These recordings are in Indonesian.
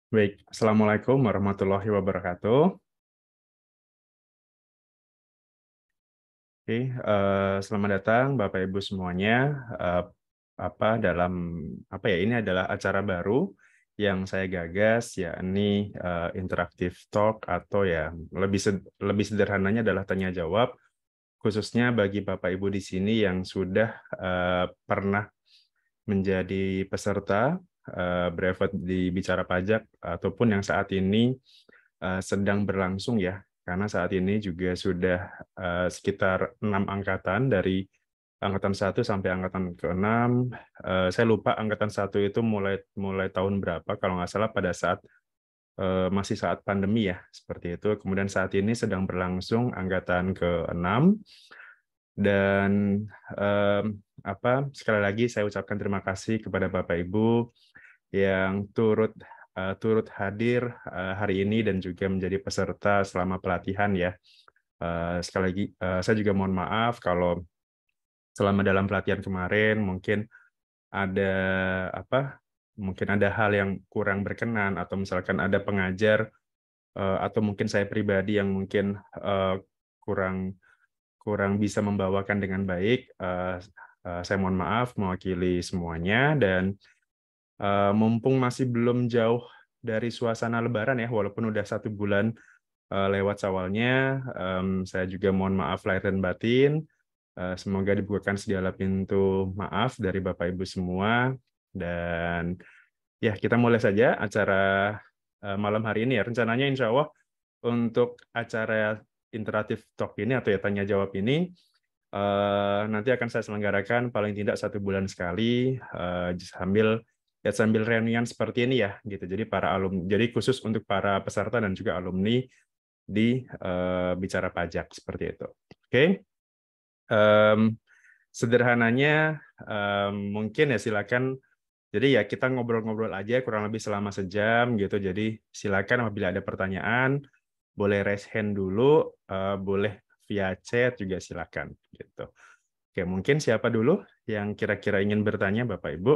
Baik, Assalamualaikum warahmatullahi wabarakatuh. Oke, selamat datang Bapak Ibu semuanya. Eh, dalam ini adalah acara baru yang saya gagas, yakni interactive talk atau ya lebih sederhananya adalah tanya jawab, khususnya bagi Bapak Ibu di sini yang sudah pernah menjadi peserta brevet di Bicara Pajak ataupun yang saat ini sedang berlangsung ya, karena saat ini juga sudah sekitar 6 angkatan dari angkatan 1 sampai angkatan ke-6. Saya lupa angkatan 1 itu mulai mulai tahun berapa, kalau nggak salah pada saat masih saat pandemi ya, seperti itu. Kemudian saat ini sedang berlangsung angkatan ke-6 dan em, sekali lagi saya ucapkan terima kasih kepada Bapak Ibu yang turut hadir hari ini dan juga menjadi peserta selama pelatihan ya. Sekali lagi saya juga mohon maaf kalau selama dalam pelatihan kemarin ada apa mungkin ada hal yang kurang berkenan atau misalkan ada pengajar atau mungkin saya pribadi yang mungkin kurang kurang bisa membawakan dengan baik. Saya mohon maaf mewakili semuanya dan mumpung masih belum jauh dari suasana Lebaran ya, walaupun udah 1 bulan lewat awalnya, saya juga mohon maaf lahir dan batin. Semoga dibukakan segala pintu maaf dari Bapak Ibu semua. Dan ya, kita mulai saja acara malam hari ini ya. Rencananya insya Allah untuk acara interaktif talk ini atau ya tanya jawab ini nanti akan saya selenggarakan paling tidak 1 bulan sekali sambil reunian seperti ini ya gitu. Jadi para alumni, jadi khusus untuk para peserta dan juga alumni di Bicara Pajak seperti itu. Oke. Em, Sederhananya mungkin ya silakan. Jadi ya kita ngobrol-ngobrol aja kurang lebih selama sejam gitu. Jadi silakan apabila ada pertanyaan boleh raise hand dulu, boleh via chat juga silakan gitu. Oke, mungkin siapa dulu yang kira-kira ingin bertanya, Bapak Ibu?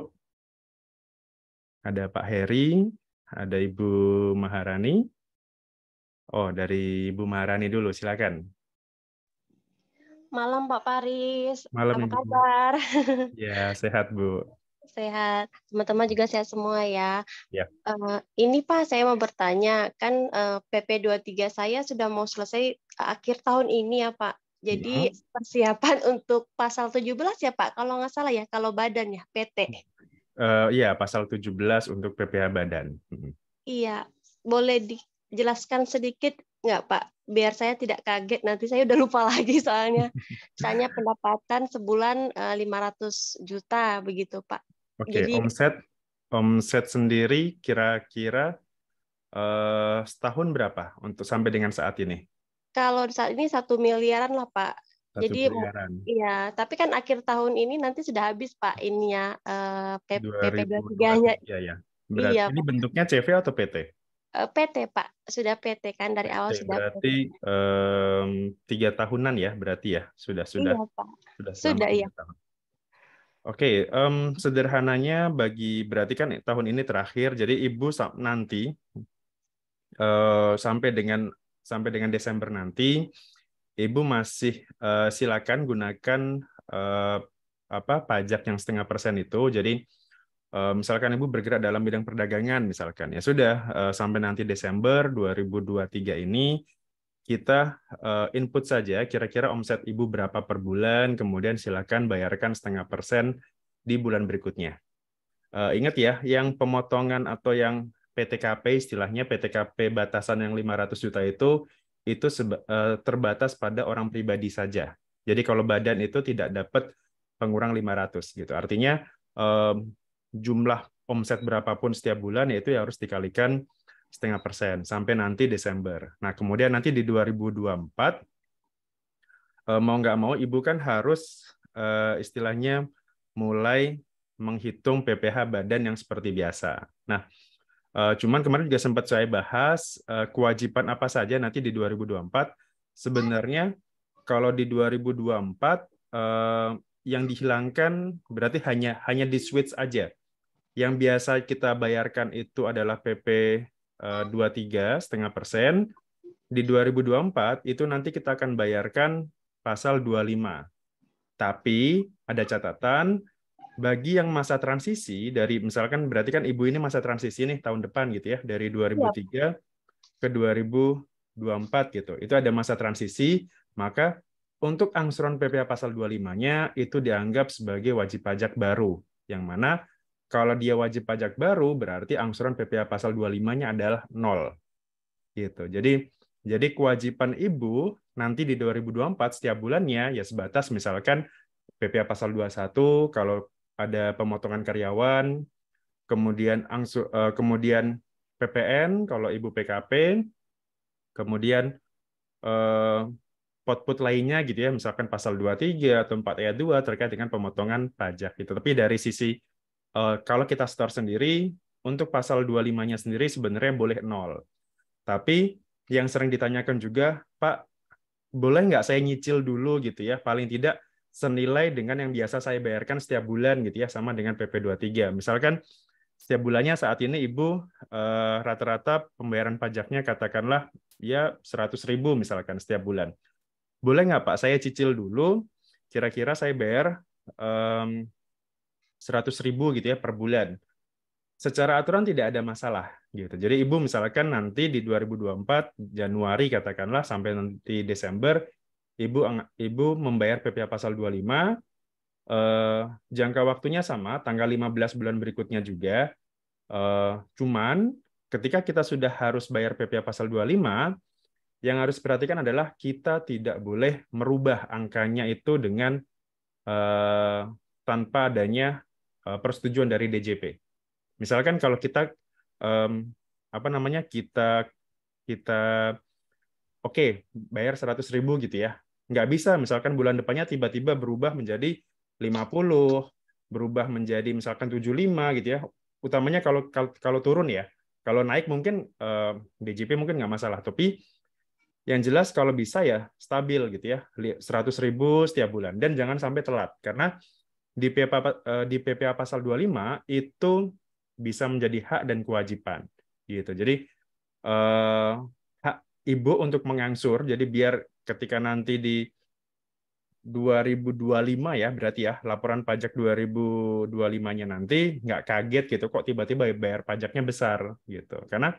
Ada Pak Heri, ada Ibu Maharani. Oh, dari Ibu Maharani dulu, silakan. Malam Pak Paris, Malam apa Ibu. kabar? Ya, sehat Bu. Sehat, teman-teman juga sehat semua ya. Ya. Ini Pak, saya mau bertanya, kan PP 23 saya sudah mau selesai akhir tahun ini ya Pak. Jadi Mhm. persiapan untuk pasal 17 ya Pak, kalau nggak salah ya, kalau badan ya, PT. Iya, pasal 17 untuk PPh Badan. Mhm. Iya, boleh dijelaskan sedikit nggak Pak? Biar saya tidak kaget, nanti saya udah lupa lagi soalnya. Misalnya pendapatan sebulan 500 juta begitu Pak. Oke, Jadi omset sendiri kira-kira setahun berapa untuk sampai dengan saat ini? kalau saat ini 1 miliaran lah Pak. Satu Jadi miliaran. iya, tapi kan akhir tahun ini nanti sudah habis Pak ininya PP 23-nya. 2023 ya. Iya Berarti ini Pak. bentuknya CV atau PT? PT Pak, sudah PT kan dari PT. awal sudah PT. Berarti 3 tahunan ya, berarti ya Iya Pak. sudah selama Sudah iya. 3 tahun. Oke, sederhananya berarti kan tahun ini terakhir, jadi Ibu nanti sampai dengan Desember nanti, Ibu masih silakan gunakan eh, pajak yang 0,5% itu. Jadi misalkan Ibu bergerak dalam bidang perdagangan, misalkan ya sudah sampai nanti Desember 2023 ini kita input saja kira-kira omset Ibu berapa per bulan, kemudian silakan bayarkan 0,5% di bulan berikutnya. Ingat ya, yang pemotongan atau yang PTKP istilahnya PTKP batasan yang 500 juta itu terbatas pada orang pribadi saja. Jadi kalau badan itu tidak dapat pengurang 500 gitu. Artinya jumlah omset berapapun setiap bulan yaitu ya harus dikalikan 0,5% sampai nanti Desember. Nah, kemudian nanti di 2024 mau nggak mau Ibu kan harus istilahnya mulai menghitung PPh badan yang seperti biasa. Nah, cuman kemarin juga sempat saya bahas kewajiban apa saja nanti di 2024. Sebenarnya kalau di 2024 yang dihilangkan berarti hanya di switch aja. Yang biasa kita bayarkan itu adalah PP 23,5%. Di 2024 itu nanti kita akan bayarkan pasal 25. Tapi ada catatan, bagi yang masa transisi dari misalkan berarti kan ibu ini masa transisi nih tahun depan gitu ya, dari Iya. 2003 ke 2024 gitu. Itu ada masa transisi, maka untuk angsuran PPh pasal 25-nya itu dianggap sebagai wajib pajak baru, yang mana kalau dia wajib pajak baru berarti angsuran PPh pasal 25-nya adalah 0 gitu. Jadi kewajiban ibu nanti di 2024 setiap bulannya ya sebatas misalkan PPh pasal 21 kalau ada pemotongan karyawan, kemudian PPN kalau ibu PKP, kemudian pot-pot lainnya gitu ya, misalkan pasal 23 atau 4 ayat 2 terkait dengan pemotongan pajak gitu. Tapi dari sisi kalau kita store sendiri untuk pasal 25-nya sendiri sebenarnya boleh 0. Tapi yang sering ditanyakan juga, Pak, boleh nggak saya nyicil dulu gitu ya, paling tidak senilai dengan yang biasa saya bayarkan setiap bulan gitu ya, sama dengan PP 23. Misalkan setiap bulannya saat ini Ibu rata-rata pembayaran pajaknya katakanlah ya 100.000 misalkan setiap bulan. Boleh nggak Pak, saya cicil dulu, kira-kira saya bayar 100.000 gitu ya per bulan. Secara aturan tidak ada masalah gitu. Jadi Ibu misalkan nanti di 2024 Januari katakanlah sampai nanti Desember Ibu membayar PPh pasal 25, jangka waktunya sama tanggal 15 bulan berikutnya juga. Cuman ketika kita sudah harus bayar PPh pasal 25, yang harus diperhatikan adalah kita tidak boleh merubah angkanya itu dengan tanpa adanya persetujuan dari DJP. Misalkan kalau kita apa namanya kita oke bayar 100.000 gitu ya, nggak bisa misalkan bulan depannya tiba-tiba berubah menjadi 50, berubah menjadi misalkan 75 gitu ya. Utamanya kalau turun ya, kalau naik mungkin DJP mungkin nggak masalah, tapi yang jelas kalau bisa ya stabil gitu ya, 100.000 setiap bulan dan jangan sampai telat karena di PPh pasal 25 itu bisa menjadi hak dan kewajiban gitu. Jadi hak ibu untuk mengangsur, jadi biar ketika nanti di 2025 ya berarti ya laporan pajak 2025-nya nanti nggak kaget gitu kok tiba-tiba bayar pajaknya besar gitu. Karena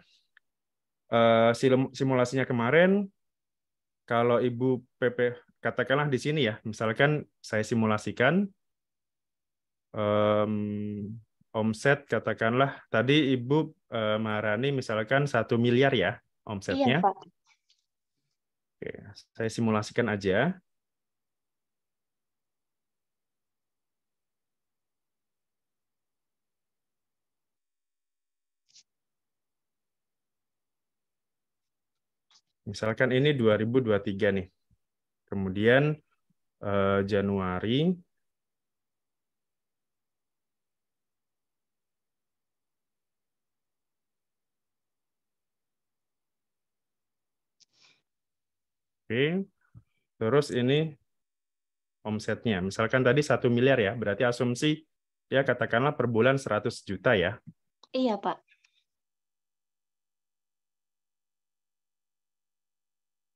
simulasinya kemarin kalau ibu PP katakanlah di sini ya, misalkan saya simulasikan omset katakanlah tadi Ibu Maharani misalkan 1 miliar ya Iya, omsetnya. Pak. Oke, saya simulasikan aja. Misalkan ini 2023 nih. Kemudian Januari oke. Terus ini omsetnya. Misalkan tadi 1 miliar ya, berarti asumsi ya katakanlah per bulan 100 juta ya. Iya, Pak.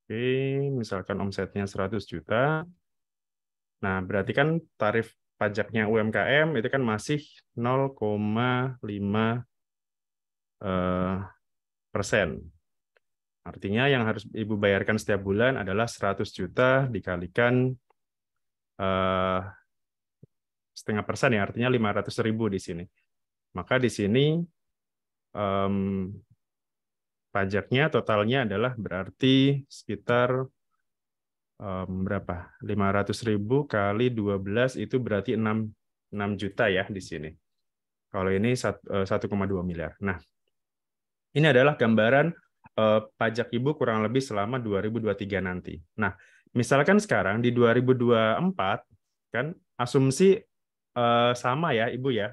Oke, misalkan omsetnya 100 juta. Nah, berarti kan tarif pajaknya UMKM itu kan masih 0,5 persen. Artinya yang harus Ibu bayarkan setiap bulan adalah 100 juta dikalikan 0,5%, ya, artinya 500.000 di sini. Maka di sini pajaknya totalnya adalah berarti sekitar berapa? 500.000 kali 12 itu berarti 6 juta ya di sini. Kalau ini 1,2 miliar. Nah, ini adalah gambaran pajak Ibu kurang lebih selama 2023 nanti. Nah, misalkan sekarang di 2024 kan asumsi sama ya Ibu ya.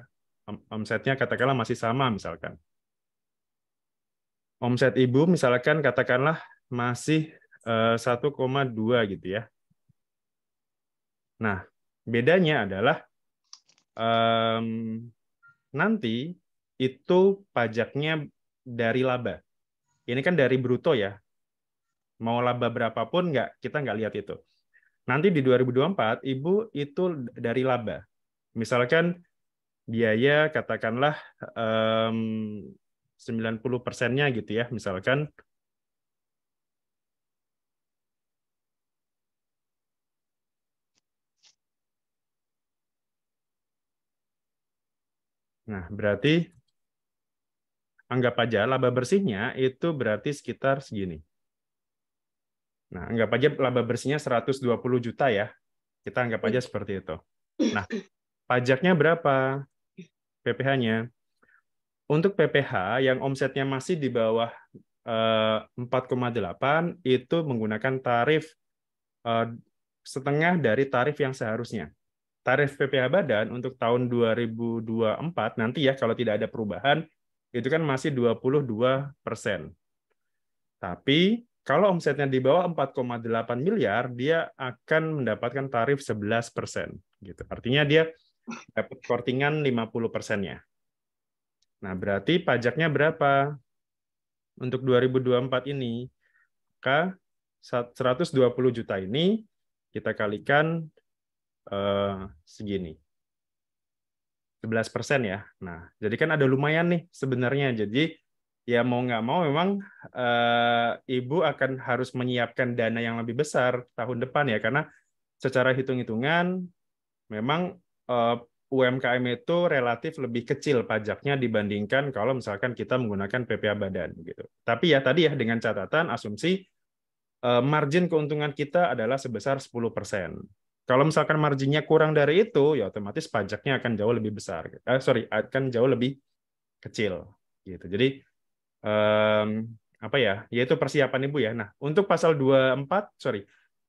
Omsetnya katakanlah masih sama misalkan. Omset Ibu misalkan katakanlah masih 1,2 gitu ya. Nah, bedanya adalah nanti itu pajaknya dari laba. Ini kan dari bruto ya. Mau laba berapapun kita nggak lihat itu. Nanti di 2024 Ibu itu dari laba. Misalkan biaya katakanlah 90%-nya gitu ya, misalkan. Nah, berarti anggap aja laba bersihnya itu berarti sekitar segini. Nah, anggap aja laba bersihnya 120 juta ya. Kita anggap aja seperti itu. Nah, pajaknya berapa? PPh-nya. Untuk PPh yang omsetnya masih di bawah 4,8 itu menggunakan tarif setengah dari tarif yang seharusnya. Tarif PPh badan untuk tahun 2024 nanti ya kalau tidak ada perubahan itu kan masih 22%. Tapi kalau omsetnya di bawah 4,8 miliar, dia akan mendapatkan tarif 11%. Gitu. Artinya dia dapat kortingan 50%-nya. Nah, berarti pajaknya berapa untuk 2024 ini? Maka 120 juta ini kita kalikan segini. 11% ya. Nah, jadi kan ada lumayan nih sebenarnya. Jadi ya mau nggak mau memang Ibu akan harus menyiapkan dana yang lebih besar tahun depan ya. Karena secara hitung-hitungan memang UMKM itu relatif lebih kecil pajaknya dibandingkan kalau misalkan kita menggunakan PPh badan gitu. Tapi ya tadi ya dengan catatan asumsi margin keuntungan kita adalah sebesar 10%. Kalau misalkan marginnya kurang dari itu, ya otomatis pajaknya akan jauh lebih besar. Akan jauh lebih kecil. Gitu. Jadi apa ya? Yaitu persiapan Ibu ya. Nah, untuk pasal 24,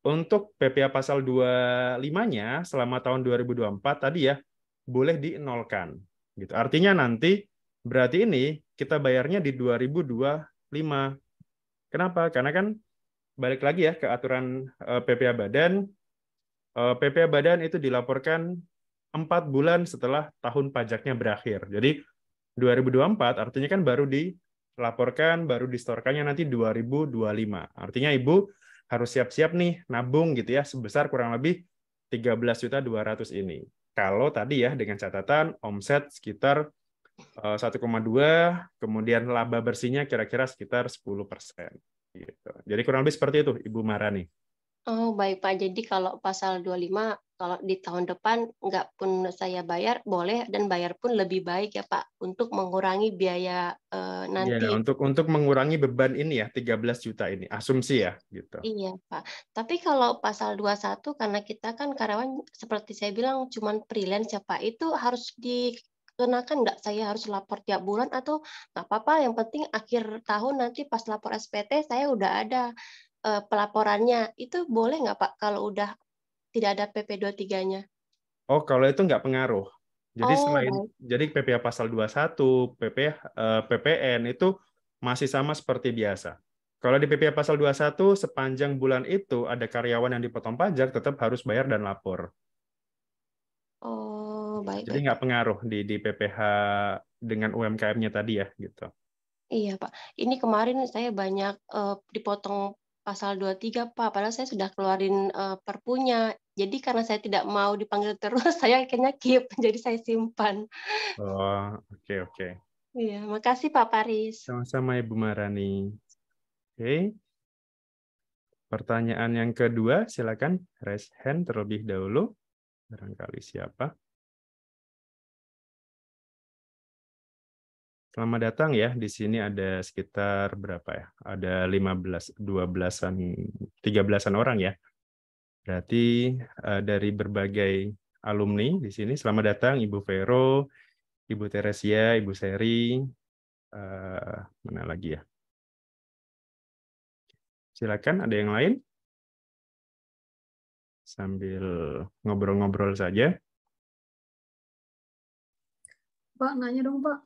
untuk PPh pasal 25-nya selama tahun 2024 tadi ya boleh dinolkan. Gitu. Artinya nanti berarti ini kita bayarnya di 2025. Kenapa? Karena kan balik lagi ya ke aturan PPh badan. PPh badan itu dilaporkan 4 bulan setelah tahun pajaknya berakhir. Jadi 2024 artinya kan baru dilaporkan, baru distorkannya nanti 2025. Artinya Ibu harus siap-siap nih nabung gitu ya sebesar kurang lebih 13.200.000 ini. Kalau tadi ya dengan catatan omset sekitar 1,2, kemudian laba bersihnya kira-kira sekitar 10%. Gitu. Jadi kurang lebih seperti itu, Ibu Marani. Oh, baik Pak. Jadi kalau pasal 25, kalau di tahun depan nggak pun saya bayar, boleh dan bayar pun lebih baik ya Pak, untuk mengurangi biaya Ya, nanti. untuk mengurangi beban ini ya, 13 juta ini, asumsi ya, gitu. Iya Pak. Tapi kalau pasal 21, karena kita kan karyawan, seperti saya bilang, cuman freelance ya Pak, itu harus dikenakan nggak saya harus lapor tiap bulan atau nggak apa-apa, yang penting akhir tahun nanti pas lapor SPT saya udah ada pelaporannya. Itu boleh nggak Pak kalau udah tidak ada PP23-nya? Oh, kalau itu nggak pengaruh. Jadi Oh, baik. jadi PPh pasal 21, PPN itu masih sama seperti biasa. Kalau di PPh pasal 21 sepanjang bulan itu ada karyawan yang dipotong pajak tetap harus bayar dan lapor. Oh, Jadi baik-baik nggak Pak. pengaruh di PPh dengan UMKM-nya tadi ya gitu. Iya Pak. Ini kemarin saya banyak dipotong pasal 23 Pak, padahal saya sudah keluarin perpunya. Jadi karena saya tidak mau dipanggil terus, saya akhirnya keep, jadi saya simpan. Oh, oke oke. Iya, makasih Pak Paris. Sama-sama Ibu Marani. Oke. Pertanyaan yang kedua, silakan raise hand terlebih dahulu. Barangkali siapa? Selamat datang ya. Di sini ada sekitar berapa ya? Ada 15, 12-an, 13-an orang ya. Berarti dari berbagai alumni di sini. Selamat datang Ibu Vero, Ibu Teresia, Ibu Seri. Mana lagi ya? Silakan, ada yang lain? Sambil ngobrol-ngobrol saja. Pak, nanya dong Pak.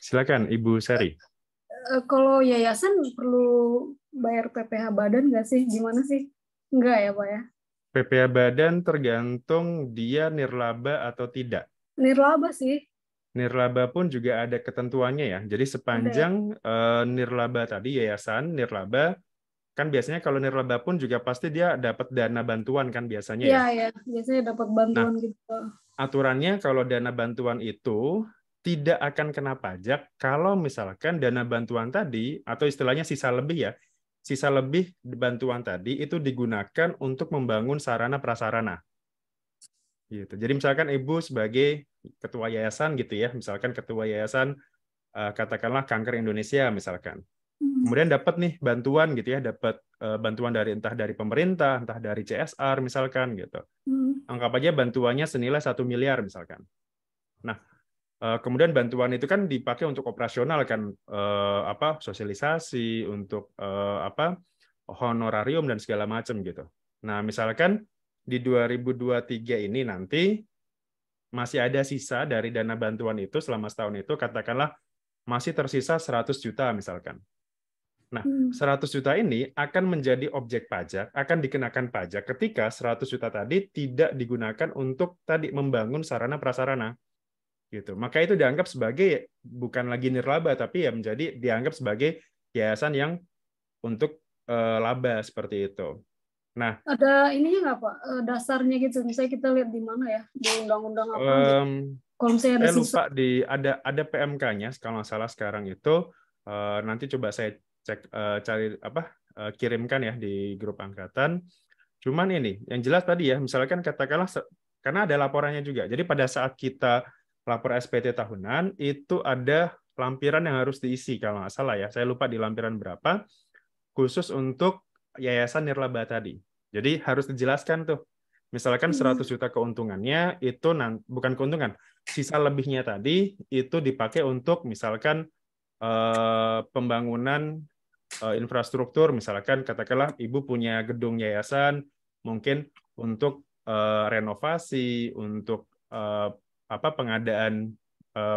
Silakan, Ibu Seri. Kalau yayasan perlu bayar PPh badan nggak sih? Gimana sih? Enggak ya Pak ya? PPh badan tergantung dia nirlaba atau tidak. Nirlaba sih. nirlaba pun juga ada ketentuannya ya. Jadi sepanjang nirlaba tadi, yayasan nirlaba, kan biasanya kalau nirlaba pun juga pasti dia dapat dana bantuan kan biasanya ya. Iya, ya. Biasanya dapat Nah, bantuan gitu. aturannya kalau dana bantuan itu tidak akan kena pajak kalau misalkan dana bantuan tadi, atau istilahnya sisa lebih ya, sisa lebih bantuan tadi itu digunakan untuk membangun sarana prasarana. Gitu. Jadi misalkan Ibu sebagai ketua yayasan gitu ya, misalkan ketua yayasan katakanlah Kanker Indonesia misalkan. Kemudian dapat nih bantuan gitu ya, dapat bantuan dari entah dari pemerintah, entah dari CSR misalkan gitu. Anggap aja bantuannya senilai 1 miliar misalkan. Nah, kemudian bantuan itu kan dipakai untuk operasional kan, sosialisasi, untuk honorarium dan segala macam gitu. Nah, misalkan di 2023 ini nanti masih ada sisa dari dana bantuan itu selama setahun itu, katakanlah masih tersisa 100 juta misalkan. Nah, 100 juta ini akan menjadi objek pajak, akan dikenakan pajak ketika 100 juta tadi tidak digunakan untuk tadi membangun sarana prasarana. Gitu. Maka itu dianggap sebagai bukan lagi nirlaba, tapi ya menjadi dianggap sebagai yayasan yang untuk laba seperti itu. Nah, ada ininya nggak Pak? Dasarnya gitu. Misalnya kita lihat di mana ya, di undang-undang apa gitu. Kalau misalnya ada saya sisa. lupa ada PMK-nya kalau nggak salah sekarang itu, nanti coba saya cek, cari kirimkan ya di grup angkatan. Cuman ini yang jelas tadi ya, misalkan katakanlah karena ada laporannya juga. Jadi pada saat kita lapor SPT tahunan itu ada lampiran yang harus diisi kalau nggak salah ya. Saya lupa di lampiran berapa khusus untuk yayasan nirlaba tadi. Jadi harus dijelaskan tuh. Misalkan 100 juta keuntungannya itu bukan keuntungan, sisa lebihnya tadi itu dipakai untuk misalkan pembangunan infrastruktur, misalkan katakanlah Ibu punya gedung yayasan, mungkin untuk renovasi, untuk pengadaan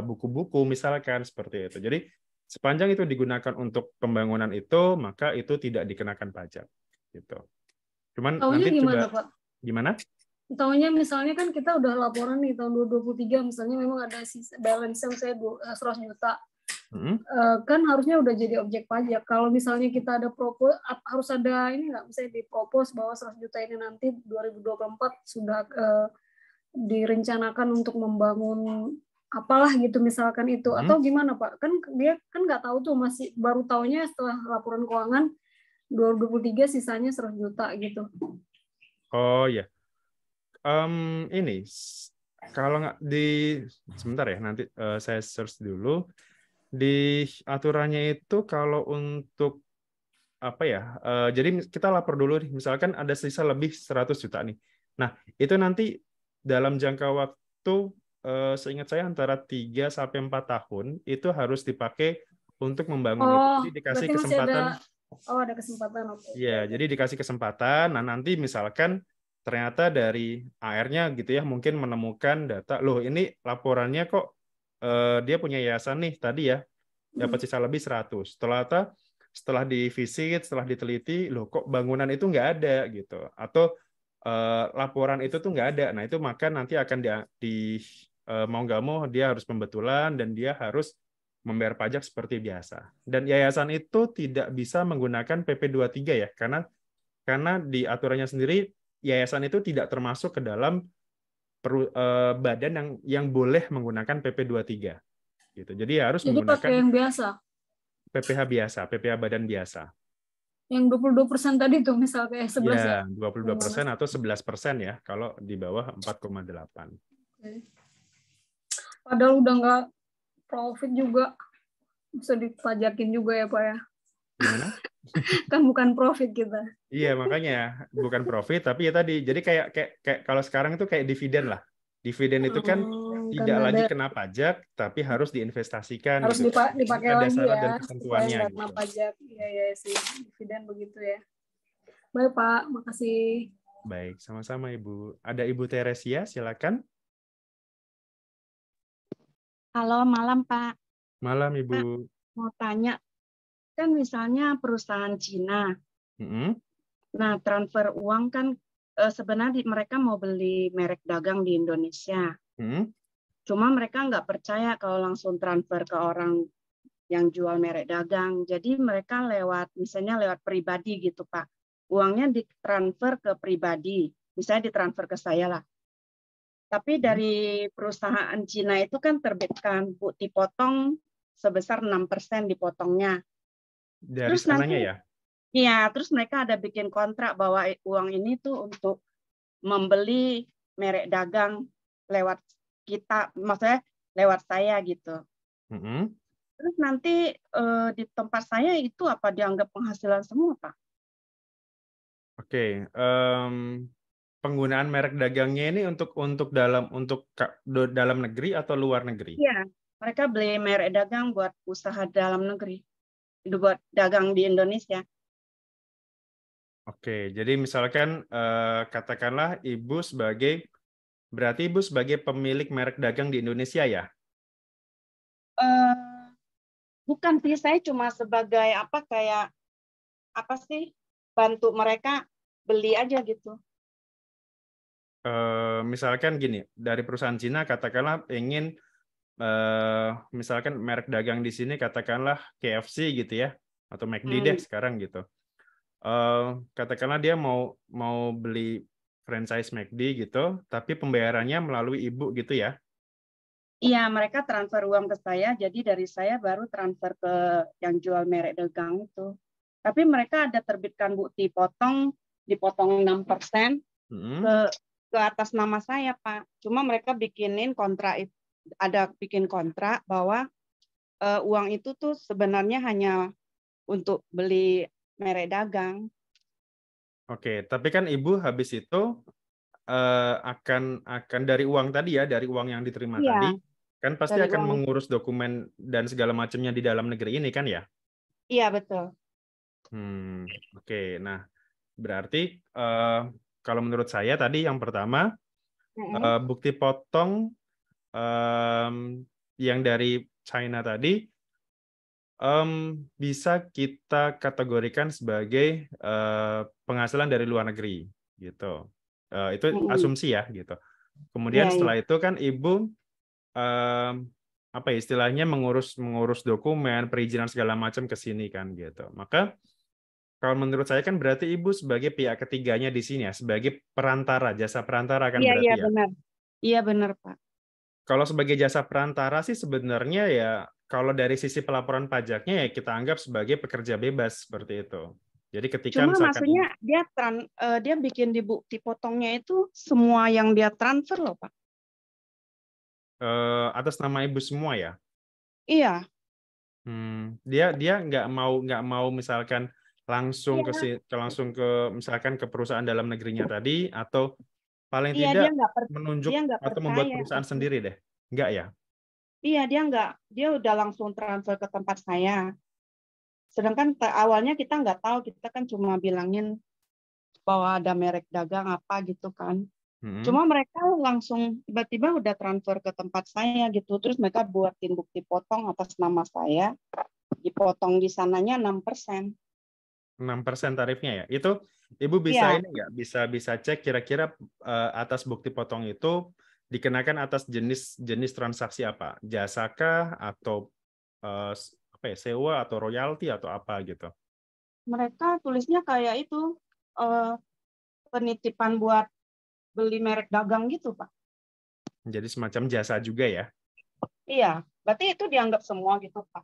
buku-buku misalkan seperti itu. Jadi sepanjang itu digunakan untuk pembangunan itu, maka itu tidak dikenakan pajak. Gitu. Cuman Taunya nanti gimana coba Pak? gimana? Taunya misalnya kan kita udah laporan nih tahun 2023 misalnya memang ada sisa balance yang saya 100 juta. Kan harusnya udah jadi objek pajak. Kalau misalnya kita ada harus ada ini nggak, misalnya dipropos bahwa 100 juta ini nanti 2024 sudah direncanakan untuk membangun apalah gitu misalkan itu, atau gimana Pak? Kan dia kan nggak tahu tuh, masih baru taunya setelah laporan keuangan 2023 sisanya 100 juta gitu. Oh ya, ini kalau nggak sebentar ya, nanti saya search dulu di aturannya itu. Kalau untuk jadi kita lapor dulu nih, misalkan ada sisa lebih 100 juta nih. Nah, itu nanti dalam jangka waktu seingat saya antara 3 sampai 4 tahun itu harus dipakai untuk membangun itu. Jadi dikasih berarti masih kesempatan. ada kesempatan. Iya, jadi dikasih kesempatan. Nah, nanti misalkan ternyata dari AR-nya gitu ya, mungkin menemukan data, loh ini laporannya kok dia punya yayasan nih tadi ya, dapat sisa lebih 100. Setelah divisit, setelah diteliti, loh kok bangunan itu nggak ada gitu. Atau laporan itu tuh nggak ada. Nah, itu maka nanti akan mau nggak mau dia harus pembetulan dan dia harus membayar pajak seperti biasa. Dan yayasan itu tidak bisa menggunakan PP23 ya, karena di aturannya sendiri yayasan itu tidak termasuk ke dalam badan yang boleh menggunakan PP23. Gitu. Jadi harus menggunakan pakai yang biasa. PPH biasa, PPH badan biasa. Yang 22% tadi tuh misal kayak 11 ya? 22% atau 11% ya, kalau di bawah 4,8. Padahal udah nggak profit juga, bisa dipajakin juga ya Pak ya? Gimana? Kan bukan profit kita. Iya, makanya bukan profit, tapi ya tadi, jadi kayak kalau sekarang itu kayak dividen lah. Dividen itu kan tidak lagi kena pajak, tapi harus diinvestasikan. Harus gitu. dipakai Ada lagi syarat ya, dan ketentuannya. supaya nggak kena pajak. Iya sih, dividen begitu ya. Baik Pak, makasih. Baik, sama-sama Ibu. Ada Ibu Teresia, silakan. Halo, malam Pak. Malam Ibu. Pak, mau tanya, kan misalnya perusahaan Cina, nah transfer uang kan sebenarnya mereka mau beli merek dagang di Indonesia. Cuma mereka nggak percaya kalau langsung transfer ke orang yang jual merek dagang. Jadi mereka misalnya lewat pribadi gitu, Pak. Uangnya ditransfer ke pribadi, misalnya ditransfer ke saya lah. Tapi dari perusahaan Cina itu kan terbitkan bukti potong sebesar 6% dipotongnya. Dari Terus sananya nanti, ya? iya, terus mereka ada bikin kontrak bahwa uang ini tuh untuk membeli merek dagang lewat kita, maksudnya lewat saya gitu. Terus nanti di tempat saya itu apa dianggap penghasilan semua, Pak? Oke, penggunaan merek dagangnya ini untuk dalam negeri atau luar negeri? Iya, mereka beli merek dagang buat usaha dalam negeri, buat dagang di Indonesia. Oke, jadi misalkan katakanlah berarti Ibu sebagai pemilik merek dagang di Indonesia ya? Bukan sih, saya cuma sebagai bantu mereka beli aja gitu. Misalkan gini, dari perusahaan Cina katakanlah ingin misalkan merek dagang di sini katakanlah KFC gitu ya, atau McD deh sekarang gitu. Katakanlah dia mau beli franchise McD gitu, tapi pembayarannya melalui Ibu gitu ya? Iya, mereka transfer uang ke saya, jadi dari saya baru transfer ke yang jual merek dagang itu. Tapi mereka ada terbitkan bukti dipotong 6% ke atas nama saya, Pak. Cuma mereka bikin kontrak bahwa uang itu tuh sebenarnya hanya untuk beli merek dagang. Oke, tapi kan Ibu habis itu akan dari uang tadi ya, dari uang yang diterima tadi, kan pasti dari akan uang. mengurus dokumen dan segala macamnya di dalam negeri ini kan ya? Iya, betul. Oke, nah berarti kalau menurut saya tadi yang pertama bukti potong yang dari China tadi bisa kita kategorikan sebagai penghasilan dari luar negeri gitu. Itu asumsi ya gitu. Kemudian setelah itu kan Ibu apa ya, istilahnya mengurus dokumen, perizinan segala macam ke sini kan gitu. Maka kalau menurut saya kan berarti Ibu sebagai pihak ketiganya di sini ya, sebagai perantara, jasa perantara kan berarti Iya, ya. benar. Iya, benar, Pak. Kalau sebagai jasa perantara sih sebenarnya ya kalau dari sisi pelaporan pajaknya ya kita anggap sebagai pekerja bebas seperti itu. Jadi ketika Cuma misalkan maksudnya dia bikin di bukti potongnya itu semua yang dia transfer loh, Pak. atas nama Ibu semua ya. Iya. Dia nggak mau misalkan langsung langsung ke misalkan ke perusahaan dalam negerinya tadi, atau paling Iya, dia tidak nggak menunjuk atau membuat percaya. perusahaan sendiri deh, nggak ya? Iya, dia udah langsung transfer ke tempat saya. Sedangkan awalnya kita nggak tahu, kita kan cuma bilangin bahwa ada merek dagang apa gitu kan. Cuma mereka langsung tiba-tiba udah transfer ke tempat saya gitu. Terus mereka buatin bukti potong atas nama saya. Dipotong di sananya 6%. 6% tarifnya ya. Itu Ibu bisa ini nggak? Bisa cek kira-kira atas bukti potong itu dikenakan atas jenis transaksi apa? Jasakah atau apa ya, sewa atau royalti atau apa gitu? Mereka tulisnya kayak itu penitipan buat beli merek dagang gitu, Pak. Jadi semacam jasa juga ya? Iya, berarti itu dianggap semua gitu, Pak.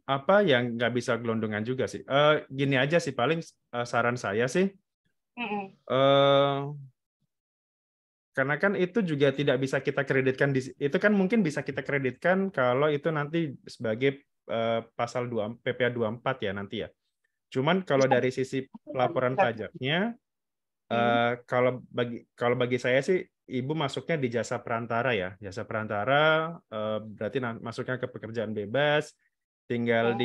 Apa yang nggak bisa gelondongan juga sih. Gini aja sih paling saran saya sih. Karena kan itu juga tidak bisa kita kreditkan itu kan mungkin bisa kita kreditkan kalau itu nanti sebagai pasal PPA 24 ya nanti ya. Cuman kalau dari sisi pelaporan pajaknya kalau bagi saya sih Ibu masuknya di jasa perantara ya. Jasa perantara berarti masuknya ke pekerjaan bebas, tinggal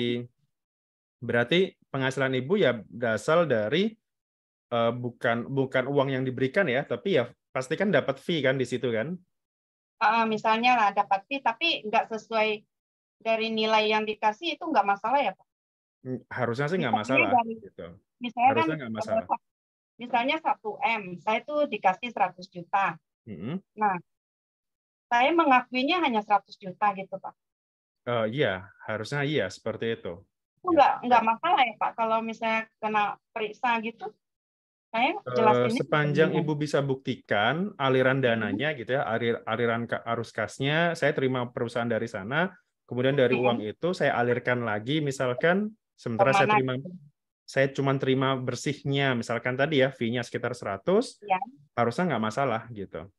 berarti penghasilan Ibu ya berasal dari bukan uang yang diberikan ya, tapi ya pasti kan dapat fee kan di situ kan? Misalnya lah dapat fee, tapi nggak sesuai dari nilai yang dikasih itu nggak masalah ya, Pak? Harusnya sih nggak masalah. Gitu. Misalnya Harusnya kan nggak masalah. Misalnya 1 M, saya tuh dikasih 100 juta. Nah, saya mengakuinya hanya 100 juta gitu, Pak. Iya, harusnya iya seperti itu. Itu nggak masalah ya, Pak, kalau misalnya kena periksa gitu. Saya jelasinnya Sepanjang Ibu bisa buktikan aliran dananya gitu ya, aliran arus kasnya, saya terima perusahaan dari sana, kemudian dari uang itu saya alirkan lagi, misalkan sementara saya cuma terima bersihnya, misalkan tadi ya, fee-nya sekitar 100, ya. Harusnya nggak masalah gitu.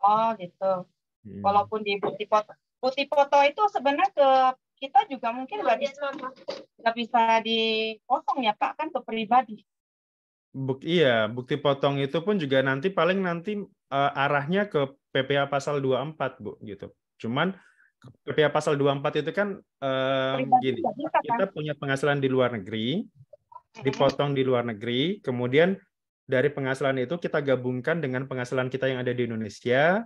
Oh gitu. Walaupun di bukti foto itu sebenarnya ke kita juga mungkin nggak bisa dipotong ya Pak, kan ke pribadi. Iya, bukti potong itu pun juga nanti arahnya ke PPA pasal 24, Bu, gitu. Cuman PPA pasal 24 itu kan gini, kita punya penghasilan di luar negeri, dipotong di luar negeri, kemudian dari penghasilan itu kita gabungkan dengan penghasilan kita yang ada di Indonesia.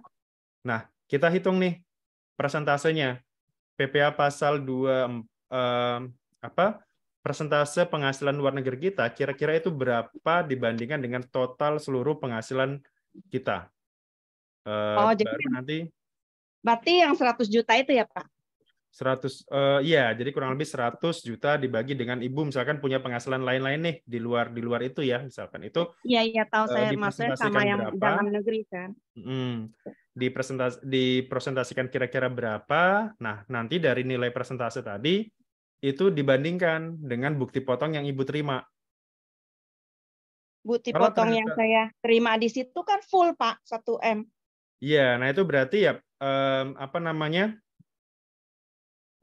Nah, kita hitung nih persentasenya. PPA pasal 2 persentase penghasilan luar negeri kita kira-kira itu berapa dibandingkan dengan total seluruh penghasilan kita. Jadi baru nanti berarti yang 100 juta itu ya Pak? 100 iya, jadi kurang lebih 100 juta dibagi dengan Ibu misalkan punya penghasilan lain-lain nih di luar itu ya, misalkan itu. Iya tahu saya, maksudnya sama yang berapa, dalam negeri kan. Dipresentasikan kira-kira berapa. Nah, nanti dari nilai persentase tadi itu dibandingkan dengan bukti potong yang Ibu terima. Bukti potong yang saya terima di situ kan full Pak, 1 M. Iya, nah itu berarti ya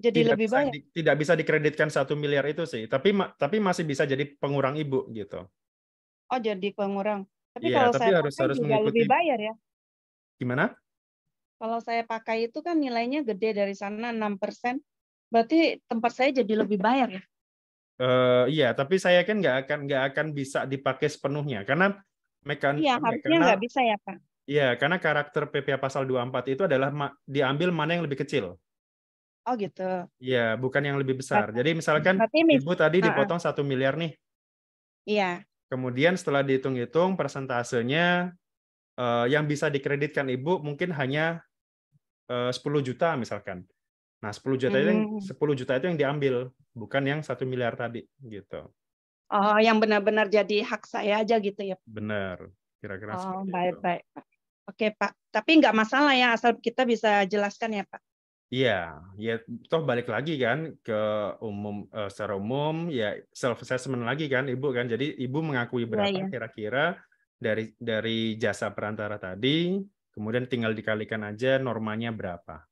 jadi lebih banyak. Tidak bisa dikreditkan 1 miliar itu sih, tapi masih bisa jadi pengurang Ibu gitu. Oh, jadi pengurang. Tapi ya, kalau tapi saya harus pakai juga mengikuti. lebih bayar ya. Gimana? Kalau saya pakai itu kan nilainya gede dari sana 6%. Berarti tempat saya jadi lebih bayar ya? Iya, tapi saya kan nggak akan bisa dipakai sepenuhnya karena harusnya nggak bisa ya Pak. Iya, karena karakter PPA pasal 24 itu adalah diambil mana yang lebih kecil. Oh gitu. Iya, bukan yang lebih besar. Jadi misalkan Ibu tadi dipotong 1 miliar nih. Iya. Kemudian setelah dihitung-hitung persentasenya yang bisa dikreditkan Ibu mungkin hanya 10 juta misalkan. Nah, 10 juta itu yang diambil, bukan yang 1 miliar tadi gitu. Oh, yang benar-benar jadi hak saya aja gitu ya. Benar. Kira-kira seperti itu. Baik. Oke, Pak. Tapi nggak masalah ya asal kita bisa jelaskan ya, Pak. Iya, ya toh balik lagi kan ke secara umum ya self assessment lagi kan Ibu kan. Jadi Ibu mengakui berapa kira-kira dari jasa perantara tadi, kemudian tinggal dikalikan aja normanya berapa.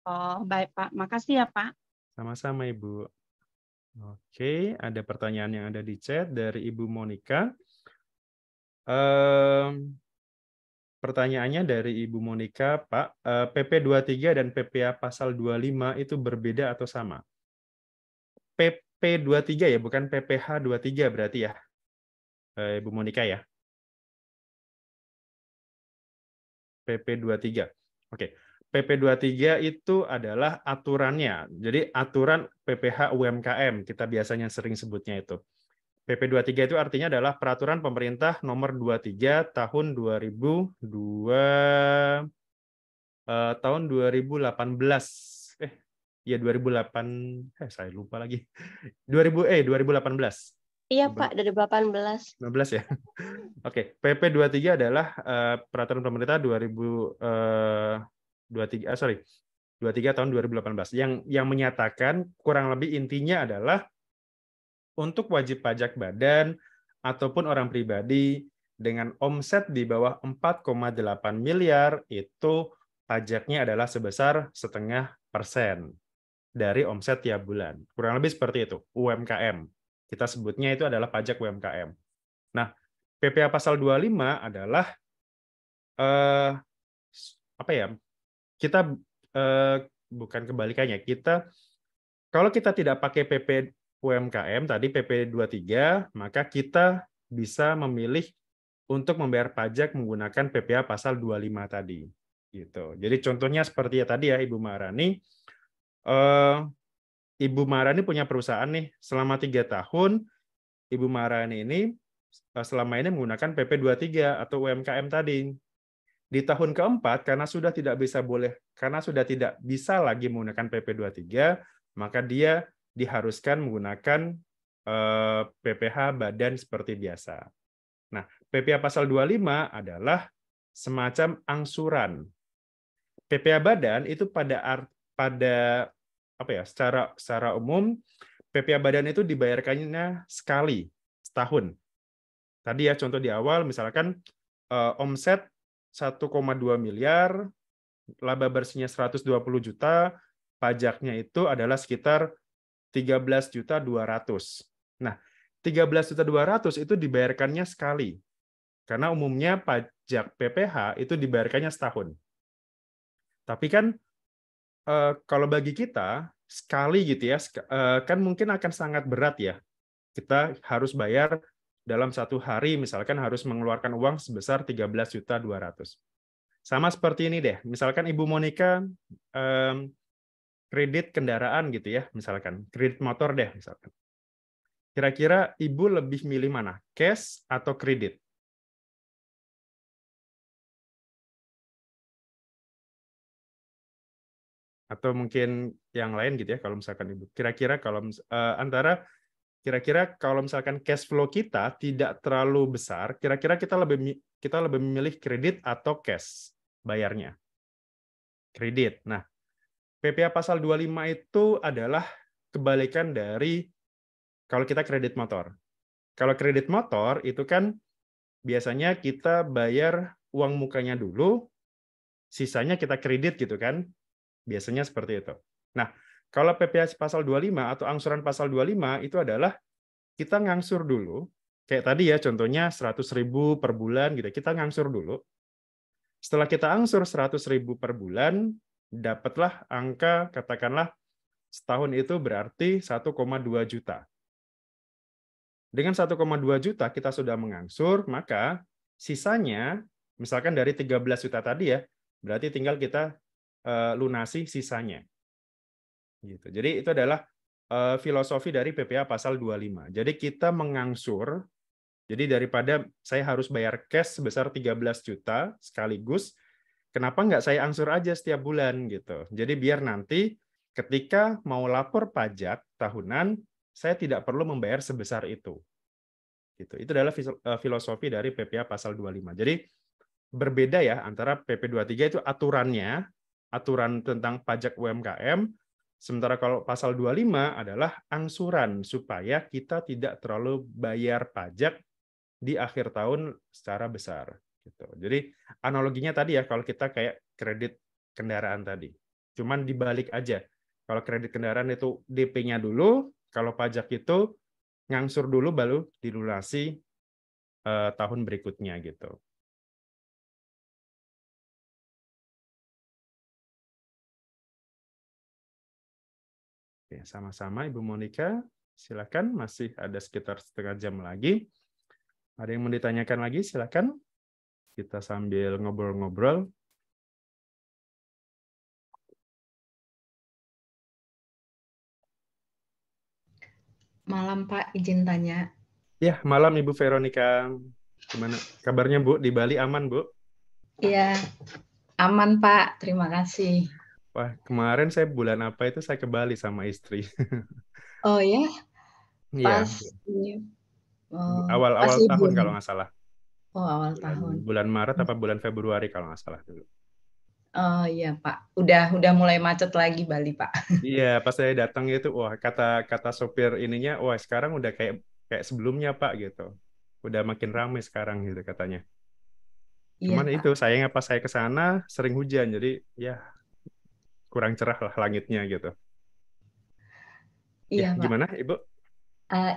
Oh, baik Pak. Makasih ya, Pak. Sama-sama Ibu. Oke, ada pertanyaan yang ada di chat dari Ibu Monica. Pertanyaannya dari Ibu Monica, Pak, PP 23 dan PPA pasal 25 itu berbeda atau sama? PP 23 ya, bukan PPH 23 berarti ya, Ibu Monica ya? PP 23. Oke. PP 23 itu adalah aturannya. Jadi aturan PPH UMKM, kita biasanya sering sebutnya itu. PP 23 itu artinya adalah peraturan pemerintah nomor 23 tahun 2018. Ya 2008. Saya lupa lagi. 2018. Iya, Pak, dari 18. 19 ya. Oke, PP 23 adalah peraturan pemerintah 23 tahun 2018 yang menyatakan kurang lebih intinya adalah untuk wajib pajak badan ataupun orang pribadi dengan omset di bawah 4,8 miliar itu pajaknya adalah sebesar 0,5% dari omset tiap bulan. Kurang lebih seperti itu, UMKM. Kita sebutnya itu adalah pajak UMKM. Nah, PPA pasal 25 adalah kita bukan kebalikannya. Kalau kita tidak pakai PP UMKM tadi PP 23, maka kita bisa memilih untuk membayar pajak menggunakan PPA pasal 25 tadi. Gitu. Jadi contohnya seperti tadi ya Ibu Maharani. Ibu Maharani punya perusahaan nih selama 3 tahun. Ibu Maharani ini selama ini menggunakan PP 23 atau UMKM tadi. Di tahun keempat, karena sudah tidak bisa lagi menggunakan PP23, maka dia diharuskan menggunakan PPh badan seperti biasa. Nah, PPh pasal 25 adalah semacam angsuran. PPh badan itu secara umum PPh badan itu dibayarkannya sekali setahun. Tadi ya contoh di awal misalkan omset 1,2 miliar, laba bersihnya 120 juta, pajaknya itu adalah sekitar 13.200.000. Nah, 13.200.000 itu dibayarkannya sekali. Karena umumnya pajak PPh itu dibayarkannya setahun. Tapi kan kalau bagi kita sekali gitu ya, kan mungkin akan sangat berat ya. Kita harus bayar dalam satu hari, misalkan harus mengeluarkan uang sebesar 13.200.000. Sama seperti ini deh, misalkan Ibu Monica kredit kendaraan gitu ya, misalkan kredit motor deh misalkan. Kira-kira Ibu lebih milih mana, cash atau kredit? Atau mungkin yang lain gitu ya, kalau misalkan Ibu. Kira-kira kalau misalkan cash flow kita tidak terlalu besar, kira-kira kita lebih memilih kredit atau cash bayarnya? Kredit. Nah, PPh pasal 25 itu adalah kebalikan dari kalau kita kredit motor. Kalau kredit motor itu kan biasanya kita bayar uang mukanya dulu, sisanya kita kredit gitu kan. Biasanya seperti itu. Nah, kalau PPh pasal 25 atau angsuran pasal 25 itu adalah kita ngangsur dulu, kayak tadi ya contohnya 100.000 per bulan gitu, kita ngangsur dulu. Setelah kita angsur 100.000 per bulan, dapatlah angka katakanlah setahun itu berarti 1,2 juta. Dengan 1,2 juta kita sudah mengangsur, maka sisanya misalkan dari 13 juta tadi ya, berarti tinggal kita lunasi sisanya. Gitu. Jadi itu adalah filosofi dari PPh pasal 25. Jadi kita mengangsur, jadi daripada saya harus bayar cash sebesar 13 juta sekaligus, kenapa nggak saya angsur aja setiap bulan gitu. Jadi biar nanti ketika mau lapor pajak tahunan, saya tidak perlu membayar sebesar itu. Gitu. Itu adalah filosofi dari PPh pasal 25. Jadi berbeda ya antara PP23 itu aturan tentang pajak UMKM, sementara kalau pasal 25 adalah angsuran supaya kita tidak terlalu bayar pajak di akhir tahun secara besar. Gitu. Jadi analoginya tadi ya, kalau kita kayak kredit kendaraan tadi, cuman dibalik aja. Kalau kredit kendaraan itu DP-nya dulu, kalau pajak itu ngangsur dulu baru dilunasi tahun berikutnya gitu. Oke, sama-sama Ibu Monica, silakan, masih ada sekitar setengah jam lagi. Ada yang mau ditanyakan lagi, silakan. Kita sambil ngobrol-ngobrol. Malam Pak, izin tanya. Ya, malam Ibu Veronica. Gimana kabarnya Bu? Di Bali aman Bu? Iya, aman Pak, terima kasih. Wah, kemarin saya bulan apa itu saya ke Bali sama istri. Oh ya? Iya. Pas ini. Awal-awal tahun kalau nggak salah. Oh, awal tahun. Bulan Maret apa bulan Februari kalau nggak salah dulu. Oh iya Pak, udah mulai macet lagi Bali Pak. Iya, pas saya datang itu, wah kata sopir ininya, wah sekarang udah kayak sebelumnya Pak gitu. Udah makin ramai sekarang gitu katanya. Cuman Iya, itu sayangnya pas saya ke sana sering hujan, jadi ya kurang cerah lah langitnya gitu. Iya Ya, Pak. gimana Ibu?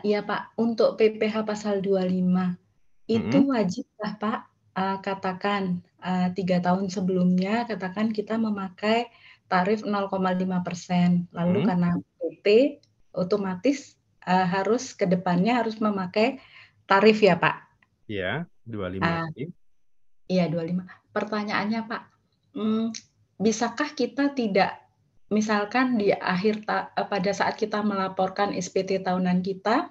Iya Pak, untuk PPh pasal 25 itu wajib lah Pak, katakan 3 tahun sebelumnya katakan kita memakai tarif 0,5%. Lalu karena PP otomatis harus ke depannya harus memakai tarif ya Pak? Iya, 25. Iya, 25. Pertanyaannya Pak, bisakah kita tidak, misalkan di pada saat kita melaporkan SPT tahunan kita,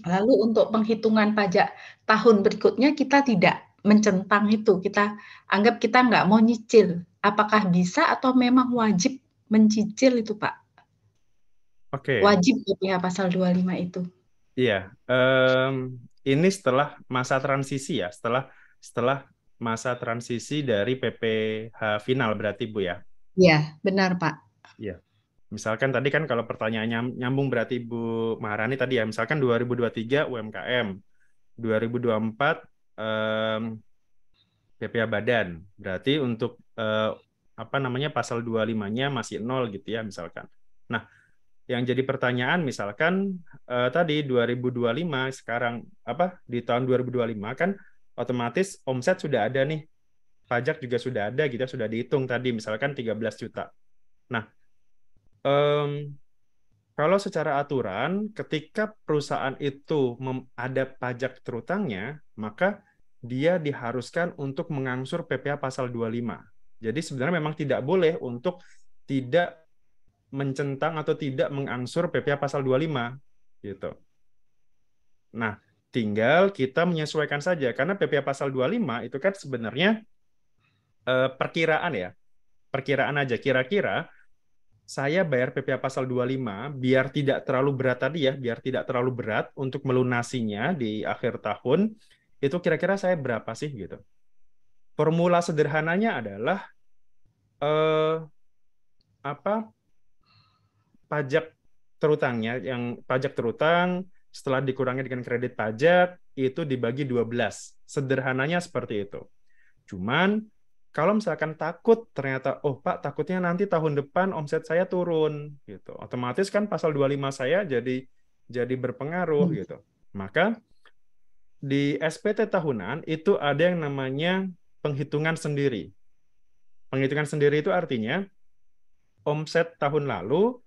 lalu untuk penghitungan pajak tahun berikutnya kita tidak mencentang itu, kita anggap kita nggak mau nyicil. Apakah bisa atau memang wajib mencicil itu, Pak? Oke. Wajib PPh pasal 25 itu. Iya, ini setelah masa transisi ya, setelah masa transisi dari PPh final berarti Bu ya. Iya, benar Pak. Iya. Misalkan tadi kan kalau pertanyaannya nyambung berarti Bu Maharani tadi ya, misalkan 2023 UMKM, 2024 PPh Badan. Berarti untuk pasal 25-nya masih 0 gitu ya misalkan. Nah, yang jadi pertanyaan misalkan tadi 2025 sekarang di tahun 2025 kan otomatis omset sudah ada nih. Pajak juga sudah ada gitu, sudah dihitung tadi misalkan 13 juta. Nah, kalau secara aturan ketika perusahaan itu ada pajak terutangnya, maka dia diharuskan untuk mengangsur PPh pasal 25. Jadi sebenarnya memang tidak boleh untuk tidak mencentang atau tidak mengangsur PPh pasal 25 gitu. Nah, tinggal kita menyesuaikan saja karena PPh pasal 25 itu kan sebenarnya perkiraan ya. Perkiraan aja kira-kira saya bayar PPh pasal 25 biar tidak terlalu berat tadi ya, biar tidak terlalu berat untuk melunasinya di akhir tahun, itu kira-kira saya berapa sih gitu. Formula sederhananya adalah pajak terutangnya, yang pajak terutang setelah dikurangi dengan kredit pajak itu dibagi 12. Sederhananya seperti itu. Cuman kalau misalkan takut ternyata, oh Pak, takutnya nanti tahun depan omset saya turun gitu. Otomatis kan pasal 25 saya jadi berpengaruh gitu. Maka di SPT tahunan itu ada yang namanya penghitungan sendiri. Penghitungan sendiri itu artinya omset tahun lalu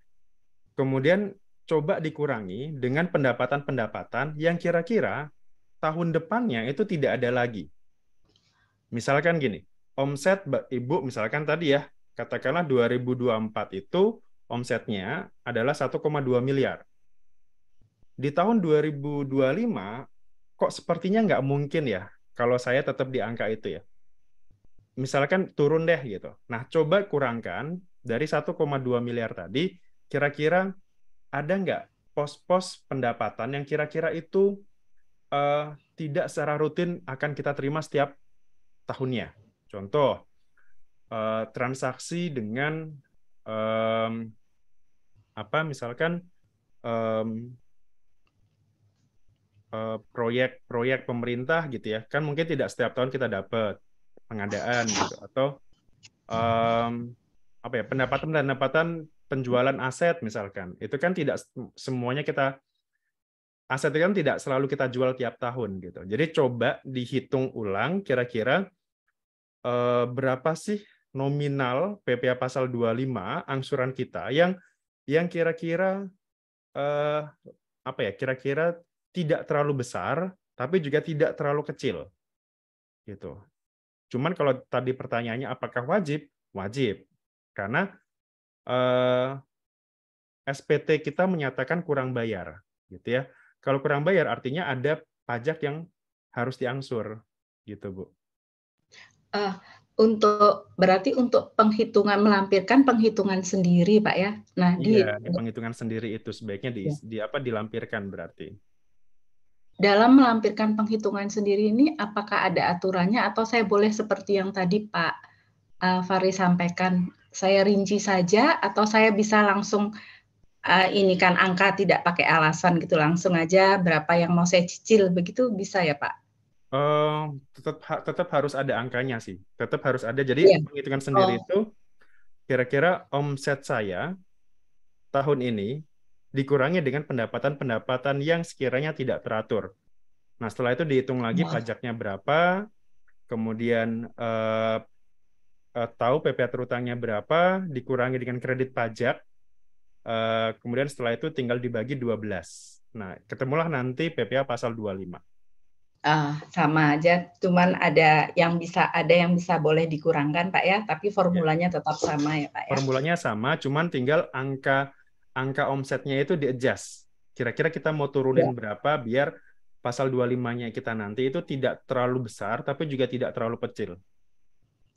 kemudian coba dikurangi dengan pendapatan-pendapatan yang kira-kira tahun depannya itu tidak ada lagi. Misalkan gini, omset Ibu misalkan tadi ya, katakanlah 2024 itu omsetnya adalah 1,2 miliar. Di tahun 2025 kok sepertinya nggak mungkin ya kalau saya tetap di angka itu ya. Misalkan turun deh gitu. Nah, coba kurangkan dari 1,2 miliar tadi, kira-kira ada nggak pos-pos pendapatan yang kira-kira itu tidak secara rutin akan kita terima setiap tahunnya. Contoh, transaksi dengan misalkan proyek pemerintah gitu ya, kan mungkin tidak setiap tahun kita dapat pengadaan gitu, atau pendapatan penjualan aset misalkan, itu kan tidak semuanya aset itu kan tidak selalu kita jual tiap tahun gitu. Jadi coba dihitung ulang kira-kira berapa sih nominal PPh pasal 25 angsuran kita yang kira-kira kira-kira tidak terlalu besar tapi juga tidak terlalu kecil gitu. Cuman kalau tadi pertanyaannya apakah wajib? Wajib. Karena SPT kita menyatakan kurang bayar gitu ya. Kalau kurang bayar artinya ada pajak yang harus diangsur gitu, Bu. Berarti untuk penghitungan, melampirkan penghitungan sendiri, Pak ya. Nah, iya, di penghitungan sendiri itu sebaiknya dilampirkan berarti. Dalam melampirkan penghitungan sendiri ini, apakah ada aturannya atau saya boleh seperti yang tadi Pak Fahri sampaikan, saya rinci saja atau saya bisa langsung ini kan angka tidak pakai alasan gitu, langsung aja berapa yang mau saya cicil, begitu bisa ya Pak? Tetap harus ada angkanya sih, tetap harus ada. Jadi penghitungan sendiri itu kira-kira omset saya tahun ini dikurangi dengan pendapatan-pendapatan yang sekiranya tidak teratur. Nah, setelah itu dihitung lagi pajaknya berapa, kemudian tahu PPh terutangnya berapa, dikurangi dengan kredit pajak, kemudian setelah itu tinggal dibagi 12. Nah, ketemulah nanti PPh pasal 25. Sama aja, cuman ada yang bisa boleh dikurangkan Pak ya, tapi formulanya tetap sama ya Pak ya. Formulanya sama, cuman tinggal angka omsetnya itu di-adjust. Kira-kira kita mau turunin berapa biar pasal 25-nya kita nanti itu tidak terlalu besar, tapi juga tidak terlalu kecil.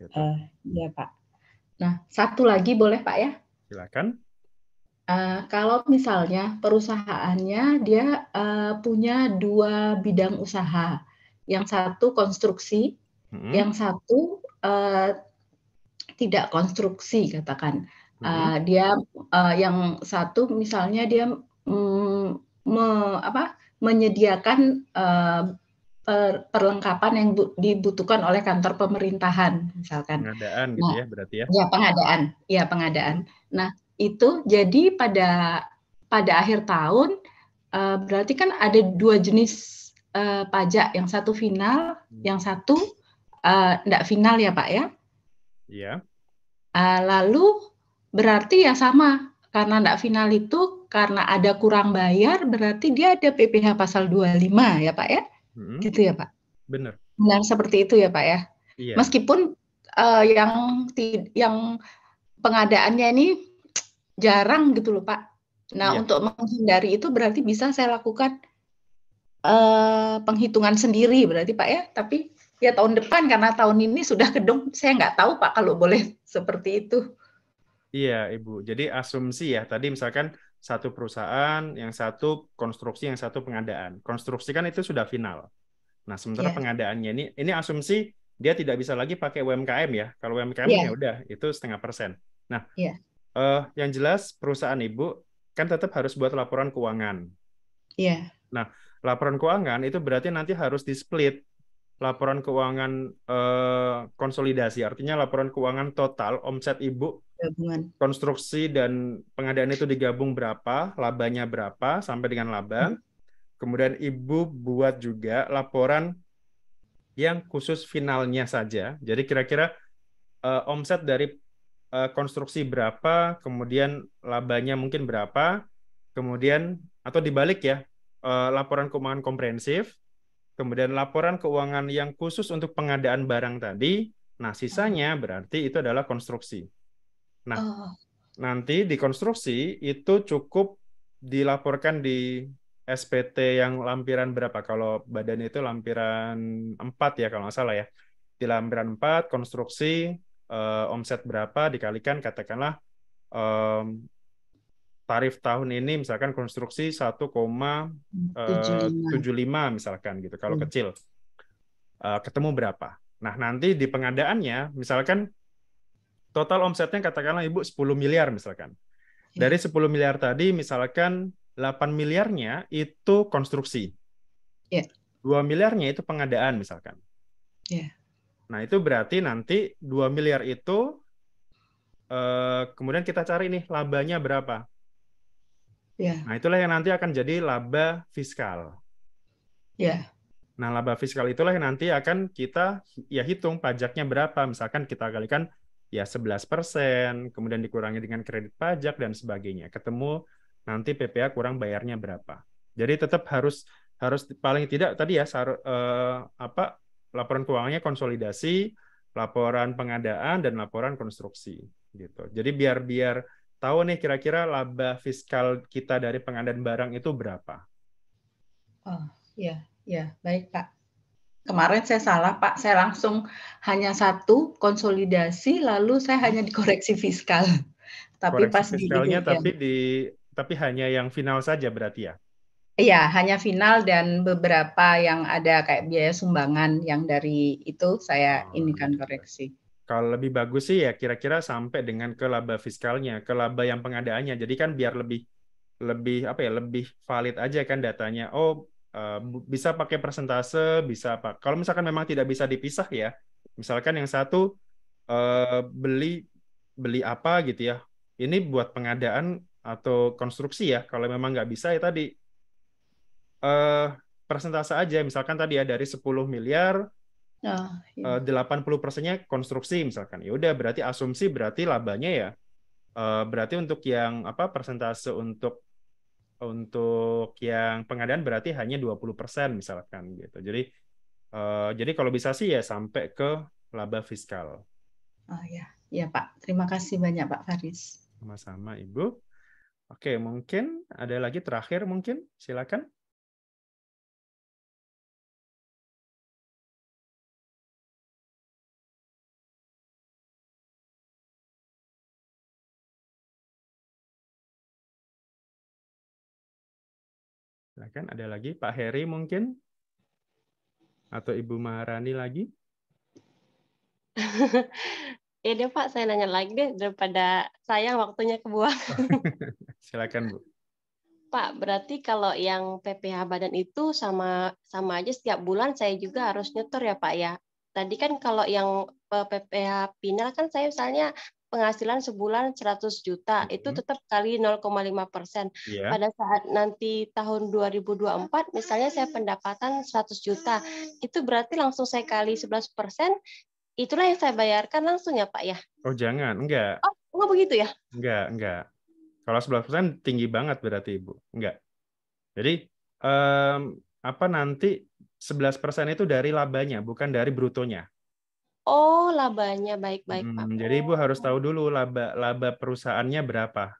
Gitu. Iya, Pak. Nah, satu lagi boleh, Pak ya? Silakan. Kalau misalnya perusahaannya dia punya 2 bidang usaha, yang satu konstruksi, yang satu tidak konstruksi katakan. Dia yang satu misalnya dia menyediakan perlengkapan yang dibutuhkan oleh kantor pemerintahan misalkan. Pengadaan gitu ya berarti ya? Ya pengadaan, ya pengadaan. Nah itu jadi pada akhir tahun berarti kan ada 2 jenis pajak, yang satu final, yang satu enggak final ya Pak ya? Iya. Lalu berarti ya sama, karena enggak final itu karena ada kurang bayar berarti dia ada PPh pasal 25 ya Pak ya? Gitu ya Pak? Benar. Benar seperti itu ya Pak ya? Iya. Meskipun yang pengadaannya ini jarang gitu loh Pak. Nah iya. untuk menghindari itu berarti bisa saya lakukan penghitungan sendiri berarti Pak ya. Tapi ya tahun depan karena tahun ini sudah kedung, saya nggak tahu Pak kalau boleh seperti itu. Iya Ibu. Jadi asumsi ya tadi misalkan satu perusahaan, yang satu konstruksi, yang satu pengadaan. Konstruksi kan itu sudah final. Nah sementara pengadaannya ini asumsi dia tidak bisa lagi pakai UMKM ya. Kalau UMKM ya udah itu 0,5%. Nah yang jelas perusahaan Ibu kan tetap harus buat laporan keuangan. Iya. Nah laporan keuangan itu berarti nanti harus di-split. Laporan keuangan konsolidasi, artinya laporan keuangan total omset Ibu, gabungan konstruksi dan pengadaan itu digabung berapa, labanya berapa sampai dengan laba. Kemudian Ibu buat juga laporan yang khusus finalnya saja. Jadi kira-kira omset dari konstruksi berapa, kemudian labanya mungkin berapa, kemudian atau dibalik ya, laporan keuangan komprehensif, kemudian laporan keuangan yang khusus untuk pengadaan barang tadi, nah sisanya berarti itu adalah konstruksi. Nah, nanti di konstruksi itu cukup dilaporkan di SPT yang lampiran berapa? Kalau badan itu lampiran 4 ya kalau nggak salah ya. Di lampiran 4, konstruksi, omset berapa dikalikan katakanlah tarif tahun ini misalkan konstruksi 1,75 misalkan gitu kalau kecil. Ketemu berapa? Nah, nanti di pengadaannya misalkan total omsetnya katakanlah Ibu 10 miliar misalkan. Dari 10 miliar tadi misalkan 8 miliarnya itu konstruksi. 2 miliarnya itu pengadaan misalkan. Nah, itu berarti nanti 2 miliar itu kemudian kita cari nih labanya berapa. Nah, itulah yang nanti akan jadi laba fiskal. Nah, laba fiskal itulah yang nanti akan kita ya hitung pajaknya berapa. Misalkan kita kalikan ya 11%, kemudian dikurangi dengan kredit pajak dan sebagainya. Ketemu nanti PPh kurang bayarnya berapa. Jadi tetap harus paling tidak tadi ya laporan keuangannya konsolidasi, laporan pengadaan dan laporan konstruksi gitu. Jadi biar tahu nih kira-kira laba fiskal kita dari pengadaan barang itu berapa. Oh, iya, baik Pak. Kemarin saya salah Pak, saya langsung hanya satu konsolidasi, lalu saya hanya dikoreksi fiskal. Tapi koreksi pas fiskalnya tapi hanya yang final saja berarti ya? Iya, hanya final dan beberapa yang ada kayak biaya sumbangan yang dari itu saya inikan koreksi. Kalau lebih bagus sih ya kira-kira sampai dengan ke laba fiskalnya, ke laba yang pengadaannya. Jadi kan biar lebih valid aja kan datanya. Oh, bisa pakai persentase, bisa apa. Kalau misalkan memang tidak bisa dipisah ya. Misalkan yang satu beli apa gitu ya. Ini buat pengadaan atau konstruksi ya. Kalau memang nggak bisa ya tadi persentase aja. Misalkan tadi ya dari 10 miliar 80%-nya konstruksi misalkan. Ya udah berarti asumsi berarti labanya ya berarti untuk yang persentase untuk yang pengadaan berarti hanya 20% misalkan gitu. Jadi kalau bisa sih ya sampai ke laba fiskal. Oh ya Pak. Terima kasih banyak Pak Faris. Sama-sama Ibu. Oke, mungkin ada lagi terakhir mungkin silakan. Silakan, ada lagi Pak Heri mungkin? Atau Ibu Maharani lagi? Ya deh Pak, saya nanya lagi deh daripada sayang waktunya kebuang. Silakan Bu. Pak, berarti kalau yang PPh badan itu sama aja setiap bulan saya juga harus nyetor ya Pak ya. Tadi kan kalau yang PPh Pinel kan saya misalnya penghasilan sebulan 100 juta, itu tetap kali 0,5%. Iya. Pada saat nanti tahun 2024, misalnya saya pendapatan 100 juta, itu berarti langsung saya kali 11%, itulah yang saya bayarkan langsung ya Pak ya? Oh jangan, enggak. Oh, enggak begitu ya? Enggak. Kalau 11% tinggi banget berarti Ibu. Enggak. Jadi apa nanti 11% itu dari labanya, bukan dari brutonya. Oh, labanya baik-baik Pak. Jadi Ibu harus tahu dulu laba perusahaannya berapa.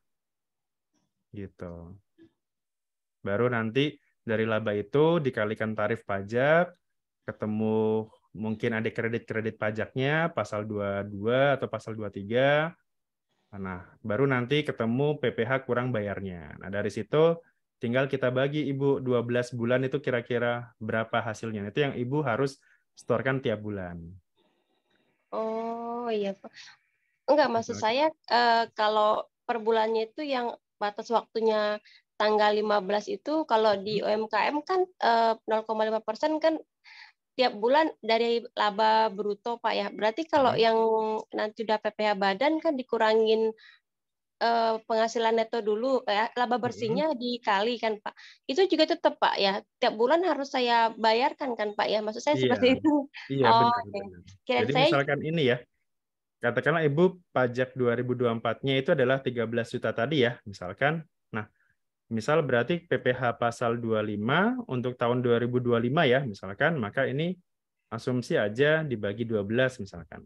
Gitu. Baru nanti dari laba itu dikalikan tarif pajak, ketemu mungkin ada kredit-kredit pajaknya, pasal 22 atau pasal 23. Nah, baru nanti ketemu PPh kurang bayarnya. Nah, dari situ tinggal kita bagi Ibu 12 bulan itu kira-kira berapa hasilnya. Itu yang Ibu harus setorkan tiap bulan. Oh iya Pak. Enggak, maksud saya kalau per bulannya itu yang batas waktunya tanggal 15 itu kalau di UMKM kan 0,5% kan tiap bulan dari laba bruto Pak ya. Berarti kalau yang nanti udah PPh badan kan dikurangin penghasilan neto dulu ya, laba bersihnya dikali kan Pak. Itu juga tetap Pak ya. Tiap bulan harus saya bayarkan kan Pak ya. Maksud saya Iya. seperti itu. Iya, Oh, benar. oke. Kirain Jadi saya misalkan ini ya, katakanlah Ibu pajak 2024-nya itu adalah 13 juta tadi ya, misalkan. Nah, misal berarti PPh pasal 25 untuk tahun 2025 ya, misalkan, maka ini asumsi aja dibagi 12 misalkan.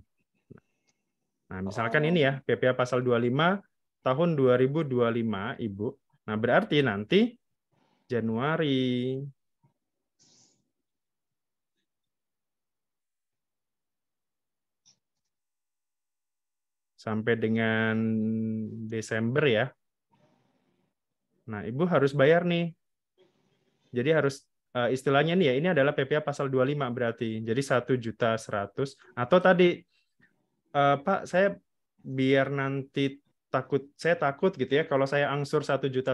Nah, misalkan ini ya, PPh pasal 25 tahun 2025, Ibu. Nah, berarti nanti Januari sampai dengan Desember ya. Nah, Ibu harus bayar nih. Jadi harus istilahnya nih ya, ini adalah PPh pasal 25 berarti. Jadi 1.100.000 atau tadi Pak, saya biar nanti saya takut gitu ya kalau saya angsur 1.100.000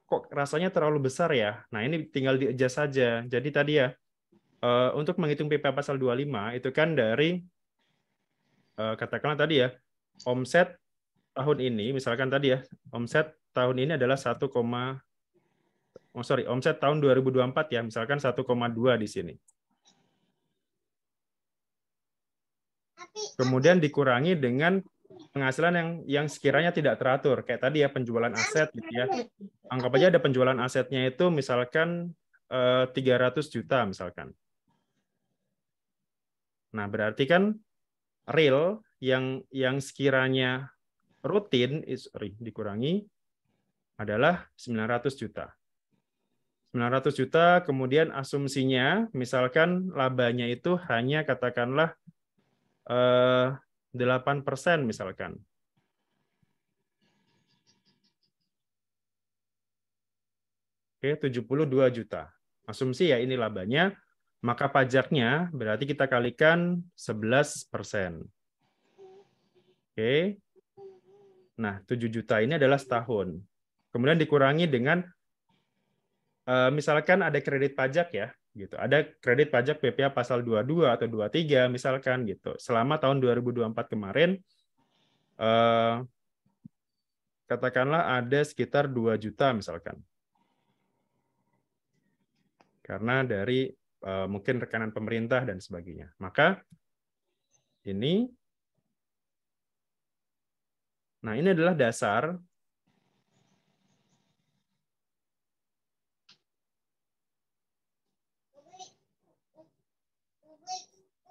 kok rasanya terlalu besar ya. Nah, ini tinggal di-adjust saja. Jadi tadi ya untuk menghitung PPh pasal 25 itu kan dari katakanlah tadi ya omset tahun ini misalkan tadi ya omset tahun ini adalah omset tahun 2024 ya misalkan 1,2 di sini. Kemudian dikurangi dengan penghasilan yang sekiranya tidak teratur kayak tadi ya penjualan aset gitu ya. Anggap aja ada penjualan asetnya itu misalkan 300 juta misalkan. Nah, berarti kan real yang sekiranya rutin dikurangi adalah 900 juta. 900 juta kemudian asumsinya misalkan labanya itu hanya katakanlah 8% misalkan. Oke, 72 juta. Asumsi ya ini labanya, maka pajaknya berarti kita kalikan 11%. Oke. Nah, 7 juta ini adalah setahun. Kemudian dikurangi dengan misalkan ada kredit pajak ya, gitu. Ada kredit pajak PPh pasal 22 atau 23 misalkan gitu. Selama tahun 2024 kemarin katakanlah ada sekitar 2 juta misalkan. Karena dari mungkin rekanan pemerintah dan sebagainya. Maka ini adalah dasar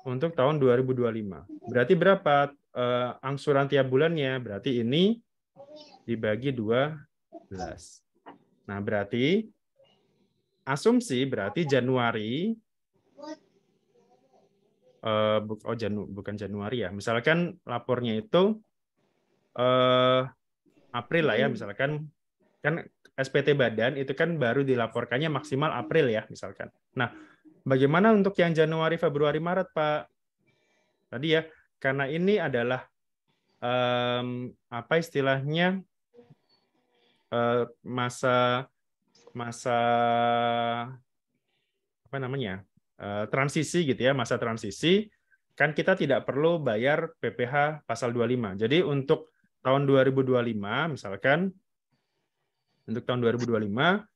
untuk tahun 2025. Berarti berapa angsuran tiap bulannya? Berarti ini dibagi 12. Nah, berarti asumsi berarti Januari bukan Januari ya. Misalkan lapornya itu April lah ya, misalkan Kan SPT badan itu kan baru dilaporkannya maksimal April ya misalkan. Nah, bagaimana untuk yang Januari, Februari, Maret, Pak? Tadi ya, karena ini adalah apa istilahnya masa apa namanya transisi gitu ya, masa transisi, kan kita tidak perlu bayar PPh pasal 25. Jadi untuk tahun 2025 misalkan, untuk tahun 2025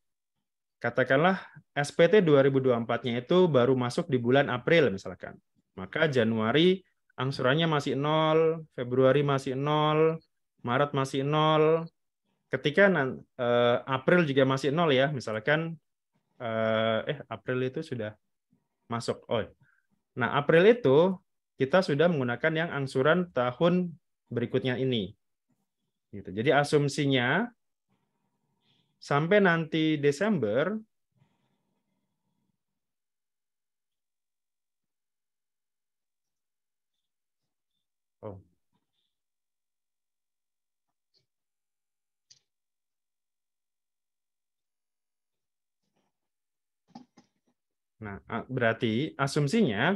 katakanlah SPT 2024-nya itu baru masuk di bulan April misalkan. Maka Januari angsurannya masih 0, Februari masih 0, Maret masih 0. Ketika April juga masih 0 ya, misalkan April itu sudah masuk. Nah, April itu kita sudah menggunakan yang angsuran tahun berikutnya ini. Gitu. Jadi asumsinya sampai nanti Desember Nah, berarti asumsinya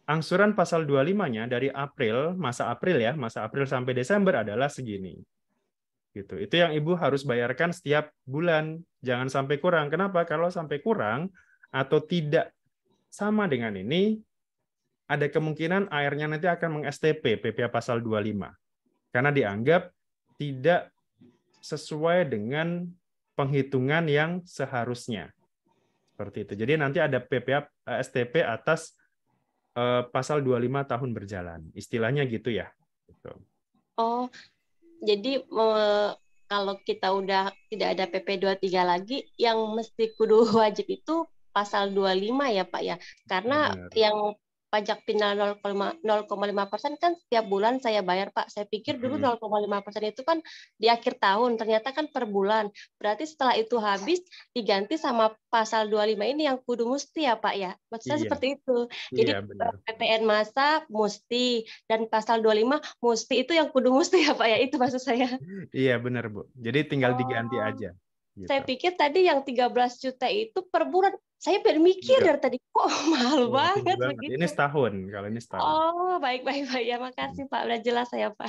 angsuran pasal 25-nya dari April, masa April sampai Desember adalah segini. Gitu. Itu yang Ibu harus bayarkan setiap bulan, jangan sampai kurang. Kenapa? Kalau sampai kurang atau tidak sama dengan ini, ada kemungkinan AR-nya nanti akan meng-STP PPh pasal 25. Karena dianggap tidak sesuai dengan penghitungan yang seharusnya. Seperti itu. Jadi nanti ada PPh STP atas pasal 25 tahun berjalan. Istilahnya gitu ya. Gitu. Oh, jadi kalau kita udah tidak ada PP 23 lagi, yang mesti kudu wajib itu pasal 25 ya Pak ya. Karena Benar. yang pajak final 0,5% kan setiap bulan saya bayar Pak. Saya pikir dulu 0,5% itu kan di akhir tahun, ternyata kan per bulan. Berarti setelah itu habis diganti sama pasal 25 ini yang kudu musti ya Pak ya. Maksud saya seperti itu. Jadi PPN masa musti dan pasal 25 musti itu yang kudu musti ya Pak ya. Itu maksud saya. Iya benar Bu. Jadi tinggal diganti aja. Gitu. Saya pikir tadi yang 13 juta itu per bulan. Saya bermikir dari tadi kok mahal banget begitu. Ini setahun, kalau ini setahun. Oh, baik ya. Makasih Pak, udah jelas saya Pak.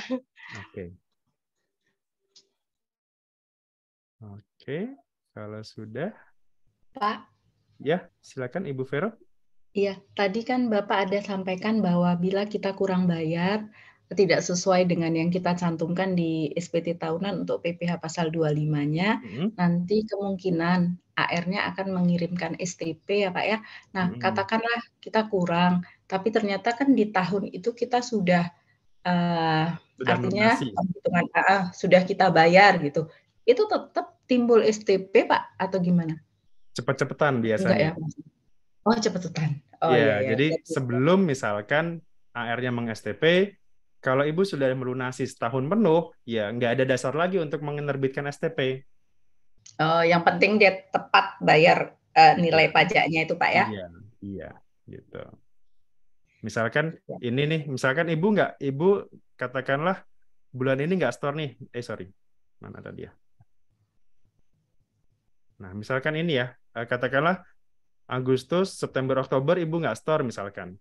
Oke, kalau sudah. Pak. Ya, silakan Ibu Vero. Iya, tadi kan Bapak ada sampaikan bahwa bila kita kurang bayar, tidak sesuai dengan yang kita cantumkan di SPT tahunan untuk PPh pasal 25-nya, nanti kemungkinan AR-nya akan mengirimkan STP ya Pak ya. Nah, katakanlah kita kurang, tapi ternyata kan di tahun itu kita sudah artinya penghitungan sudah kita bayar gitu. Itu tetap timbul STP Pak atau gimana? Cepet-cepetan biasanya. Enggak ya? Oh, cepet-cepetan. Oh ya. Jadi sebelum misalkan AR-nya meng-STP, kalau Ibu sudah melunasi setahun penuh, ya nggak ada dasar lagi untuk menerbitkan STP. Yang penting dia tepat bayar nilai pajaknya itu Pak ya? Iya, gitu. Misalkan ini nih, misalkan Ibu katakanlah bulan ini nggak store nih, mana tadi ya? Nah, misalkan ini ya, katakanlah Agustus, September, Oktober Ibu nggak store misalkan.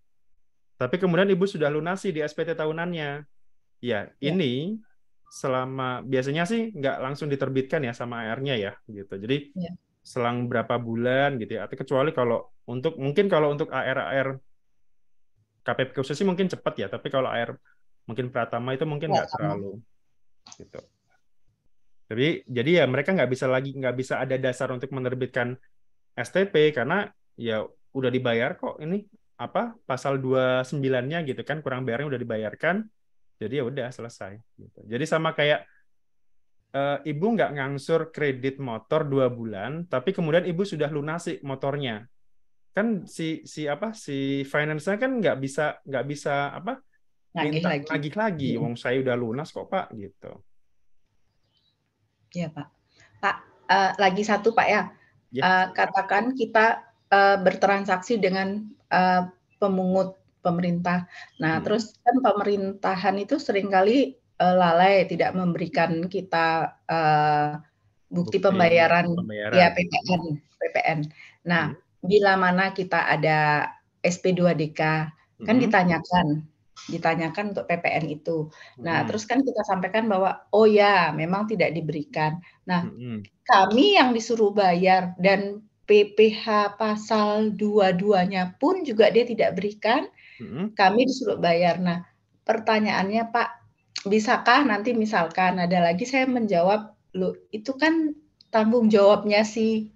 Tapi kemudian Ibu sudah lunasi di SPT tahunannya. Ya, ini selama biasanya sih nggak langsung diterbitkan ya sama AR-nya ya gitu. Jadi selang berapa bulan gitu ya. Atau kecuali kalau untuk AR KPP khusus sih mungkin cepat ya, tapi kalau AR mungkin Pratama itu mungkin nggak terlalu gitu. Jadi ya mereka nggak bisa ada dasar untuk menerbitkan STP karena ya udah dibayar kok ini pasal 29-nya gitu kan, kurang bayarnya udah dibayarkan. Jadi ya udah selesai gitu. Jadi sama kayak Ibu nggak ngangsur kredit motor 2 bulan, tapi kemudian Ibu sudah lunasi motornya. Kan si finance-nya kan nggak bisa nagih lagi. Wong saya udah lunas kok Pak gitu. Iya Pak. Pak, lagi satu Pak ya. Katakan kita bertransaksi dengan pemungut pemerintah. Nah, terus kan pemerintahan itu seringkali lalai tidak memberikan kita bukti pembayaran ya PPN. Nah, bila mana kita ada SP2DK kan ditanyakan untuk PPN itu. Nah, terus kan kita sampaikan bahwa oh ya, memang tidak diberikan. Nah, kami yang disuruh bayar dan PPh pasal 22-nya pun juga dia tidak berikan, kami disuruh bayar. Nah, pertanyaannya Pak, bisakah nanti misalkan ada lagi saya menjawab, loh itu kan tanggung jawabnya si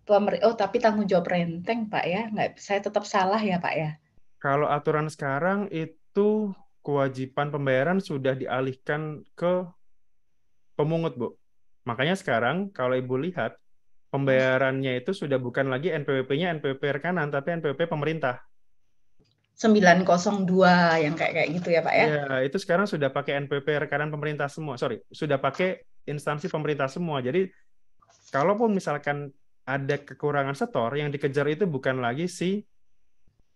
tapi tanggung jawab renteng Pak ya, nggak, saya tetap salah ya Pak ya? Kalau aturan sekarang itu kewajiban pembayaran sudah dialihkan ke pemungut, Bu. Makanya sekarang kalau Ibu lihat, pembayarannya itu sudah bukan lagi NPWP-nya NPWP rekanan, tapi NPWP pemerintah. 902 yang kayak gitu ya Pak ya? Iya, itu sekarang sudah pakai NPWP rekanan pemerintah semua. Sudah pakai instansi pemerintah semua. Jadi, kalaupun misalkan ada kekurangan setor, yang dikejar itu bukan lagi si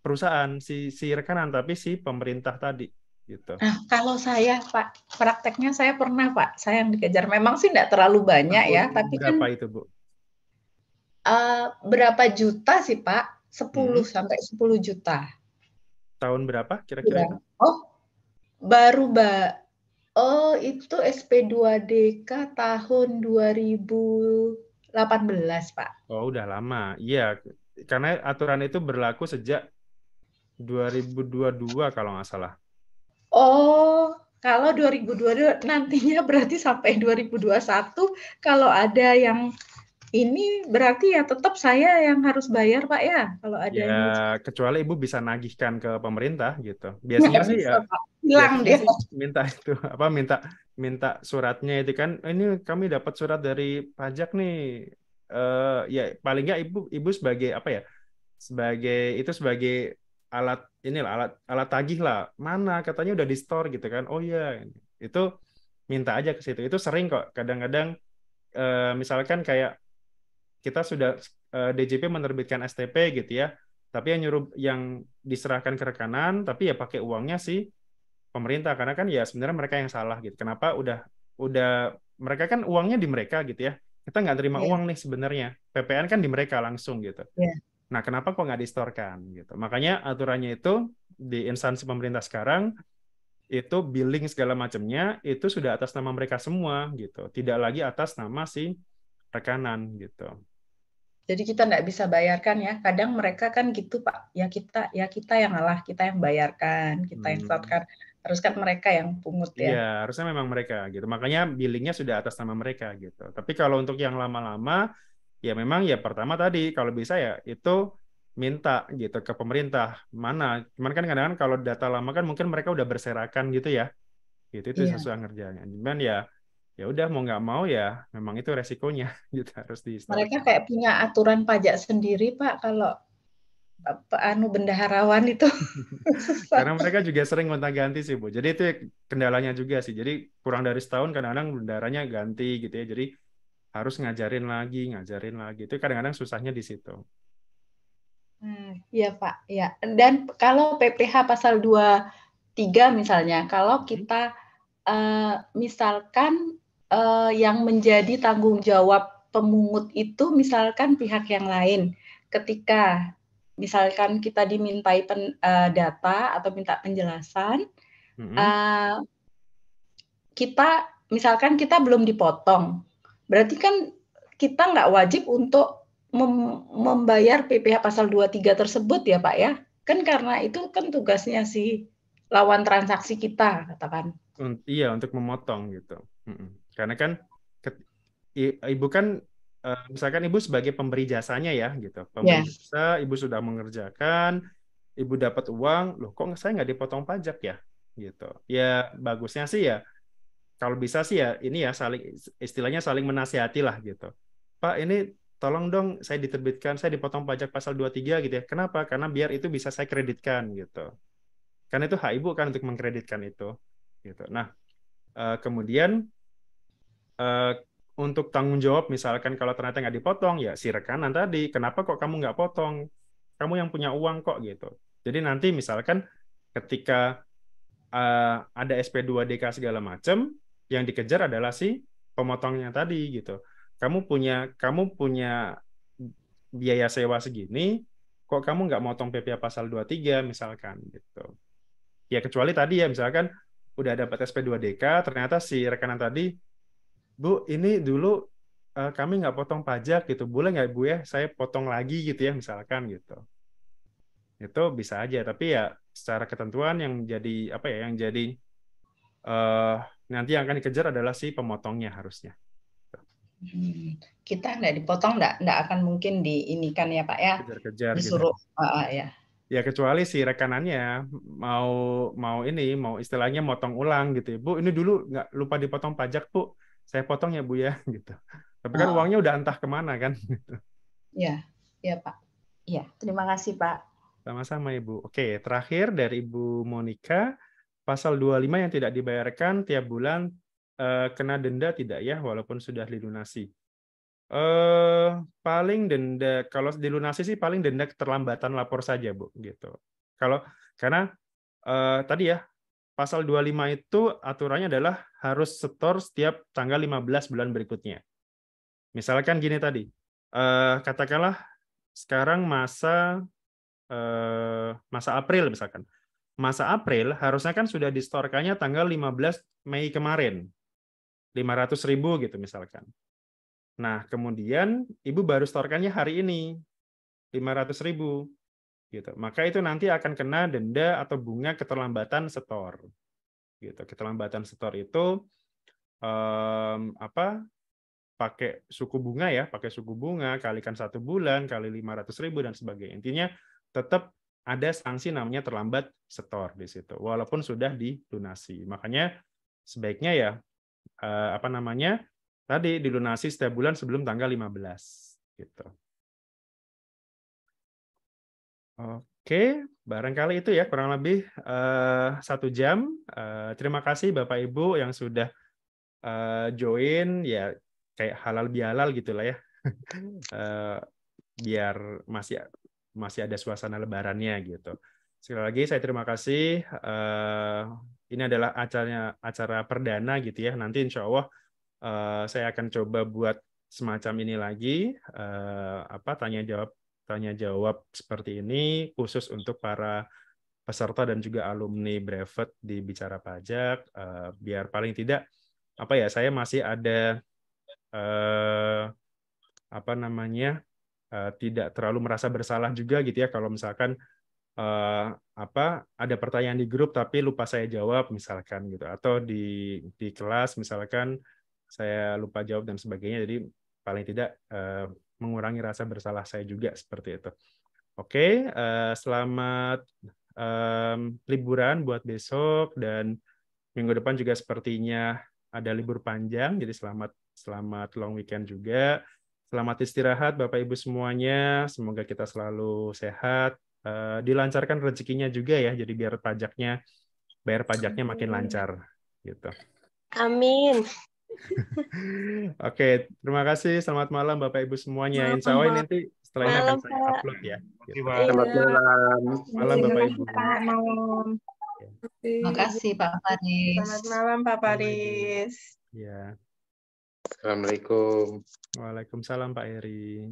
perusahaan, si rekanan, tapi si pemerintah tadi. Gitu. Nah, kalau saya Pak, prakteknya saya pernah Pak, saya yang dikejar. Memang sih tidak terlalu banyak ya, tapi berapa kan itu Bu? Berapa juta sih Pak? 10 sampai 10 juta. Tahun berapa kira-kira itu? Itu SP2DK tahun 2018 Pak. Oh, udah lama. Iya, karena aturan itu berlaku sejak 2022 kalau nggak salah. Oh, kalau 2022 nantinya berarti sampai 2021 kalau ada yang ini berarti ya tetap saya yang harus bayar Pak ya kalau ada ya, kecuali Ibu bisa nagihkan ke pemerintah gitu. Biasanya sih ya hilang dia. Minta itu minta suratnya itu kan. Ini kami dapat surat dari pajak nih. Ya paling nggak Ibu sebagai apa ya? Sebagai alat tagih lah. Mana katanya udah di store gitu kan. Oh iya, itu minta aja ke situ. Itu sering kok kadang-kadang misalkan kayak kita sudah DJP menerbitkan STP gitu ya, tapi yang diserahkan ke rekanan, tapi ya pakai uangnya si pemerintah, karena kan ya sebenarnya mereka yang salah gitu. Kenapa udah mereka kan uangnya di mereka gitu ya, kita nggak terima uang nih sebenarnya, PPN kan di mereka langsung gitu. Nah, kenapa kok nggak distorkan gitu? Makanya aturannya itu di instansi pemerintah sekarang itu billing segala macamnya itu sudah atas nama mereka semua gitu, tidak lagi atas nama si rekanan gitu. Jadi kita nggak bisa bayarkan ya. Kadang mereka kan gitu Pak. Ya kita yang ngalah, kita yang bayarkan, kita yang setorkan. Terus kan mereka yang pungut ya. Iya, harusnya memang mereka gitu. Makanya billingnya sudah atas nama mereka gitu. Tapi kalau untuk yang lama-lama, ya memang ya pertama tadi kalau bisa ya itu minta gitu ke pemerintah mana. Cuman kan kadang-kadang kalau data lama kan mungkin mereka udah berserakan gitu ya. Gitu itu susah ngerjainnya. Cuman ya udah mau nggak mau ya memang itu resikonya gitu harus di stop. Mereka kayak punya aturan pajak sendiri Pak kalau bendaharawan itu. Karena mereka juga sering gonta-ganti sih Bu. Jadi itu kendalanya juga sih. Jadi kurang dari setahun kadang-kadang bendaharanya ganti gitu ya. Jadi harus ngajarin lagi. Itu kadang-kadang susahnya di situ. Iya Pak, ya. Dan kalau PPh pasal 23 misalnya, kalau kita misalkan yang menjadi tanggung jawab pemungut itu misalkan pihak yang lain, ketika misalkan kita dimintai data atau minta penjelasan, misalkan kita belum dipotong, berarti kan kita nggak wajib untuk membayar PPh pasal 23 tersebut ya Pak ya? Kan karena itu kan tugasnya si lawan transaksi kita, katakan. Iya, untuk memotong gitu. Karena kan Ibu kan misalkan Ibu sebagai pemberi jasanya ya gitu. Pemberi jasa, Ibu sudah mengerjakan, Ibu dapat uang, loh kok saya nggak dipotong pajak ya? Gitu. Ya bagusnya sih ya kalau bisa sih ya ini ya istilahnya saling menasihati lah gitu. Pak, ini tolong dong saya diterbitkan, saya dipotong pajak pasal 23 gitu ya. Kenapa? Karena biar itu bisa saya kreditkan gitu. Karena itu hak Ibu kan untuk mengkreditkan itu gitu. Nah, kemudian untuk tanggung jawab misalkan kalau ternyata nggak dipotong ya si rekanan tadi, kenapa kok kamu nggak potong? Kamu yang punya uang kok gitu. Jadi nanti misalkan ketika ada SP2DK segala macam, yang dikejar adalah si pemotongnya tadi gitu. Kamu punya biaya sewa segini, kok kamu nggak motong PPh pasal 23 misalkan gitu. Ya kecuali tadi ya misalkan udah dapat SP2DK, ternyata si rekanan tadi, Bu, ini dulu kami nggak potong pajak gitu, boleh nggak Bu ya saya potong lagi gitu ya misalkan gitu. Itu bisa aja, tapi ya secara ketentuan yang jadi apa ya, yang jadi nanti yang akan dikejar adalah si pemotongnya harusnya. Kita nggak dipotong, nggak akan mungkin diinikan ya Pak ya, Kejar-kejar disuruh gitu. ya. Ya kecuali si rekanannya mau istilahnya motong ulang gitu ya. Bu, ini dulu nggak lupa dipotong pajak Bu, saya potong ya Bu ya gitu. Tapi kan uangnya udah entah kemana kan. Ya, ya Pak. Ya, terima kasih Pak. Sama-sama Ibu. Oke, terakhir dari Ibu Monica, pasal 25 yang tidak dibayarkan tiap bulan kena denda tidak ya walaupun sudah dilunasi. Paling denda kalau dilunasi sih paling denda keterlambatan lapor saja Bu gitu. Karena tadi ya pasal 25 itu aturannya adalah harus setor setiap tanggal 15 bulan berikutnya. Misalkan gini tadi, katakanlah sekarang masa April misalkan. Masa April harusnya kan sudah distorkannya tanggal 15 Mei kemarin. 500.000 gitu misalkan. Nah, kemudian Ibu baru setorkannya hari ini 500.000 gitu. Maka itu nanti akan kena denda atau bunga keterlambatan setor. Gitu. Keterlambatan setor itu pakai suku bunga kalikan 1 bulan kali 500.000 dan sebagainya. Intinya tetap ada sanksi namanya terlambat setor di situ walaupun sudah dilunasi. Makanya sebaiknya ya tadi dilunasi setiap bulan sebelum tanggal 15 gitu. Oke, barangkali itu ya kurang lebih 1 jam. Terima kasih Bapak Ibu yang sudah join ya, kayak halal bihalal gitulah ya. Biar masih ada suasana lebarannya gitu. Sekali lagi saya terima kasih. Ini adalah acara perdana gitu ya. Nanti insya Allah saya akan coba buat semacam ini lagi, tanya jawab seperti ini khusus untuk para peserta dan juga alumni Brevet di Bicara Pajak, biar paling tidak saya masih ada tidak terlalu merasa bersalah juga gitu ya kalau misalkan ada pertanyaan di grup tapi lupa saya jawab misalkan gitu, atau di kelas misalkan saya lupa jawab dan sebagainya. Jadi paling tidak mengurangi rasa bersalah saya juga seperti itu. Oke, selamat liburan buat besok, dan minggu depan juga sepertinya ada libur panjang, jadi selamat long weekend juga. Selamat istirahat Bapak Ibu semuanya, semoga kita selalu sehat, dilancarkan rezekinya juga ya, jadi biar bayar pajaknya makin lancar gitu. Amin. Oke, terima kasih. Selamat malam Bapak Ibu semuanya. Insya Allah nanti setelah ini akan saya upload ya. Gitu. Selamat malam. Malam Bapak Ibu. Selamat malam. Terima kasih Pak Faris. Selamat malam Pak Faris. Ya. Assalamualaikum. Waalaikumsalam Pak Eri.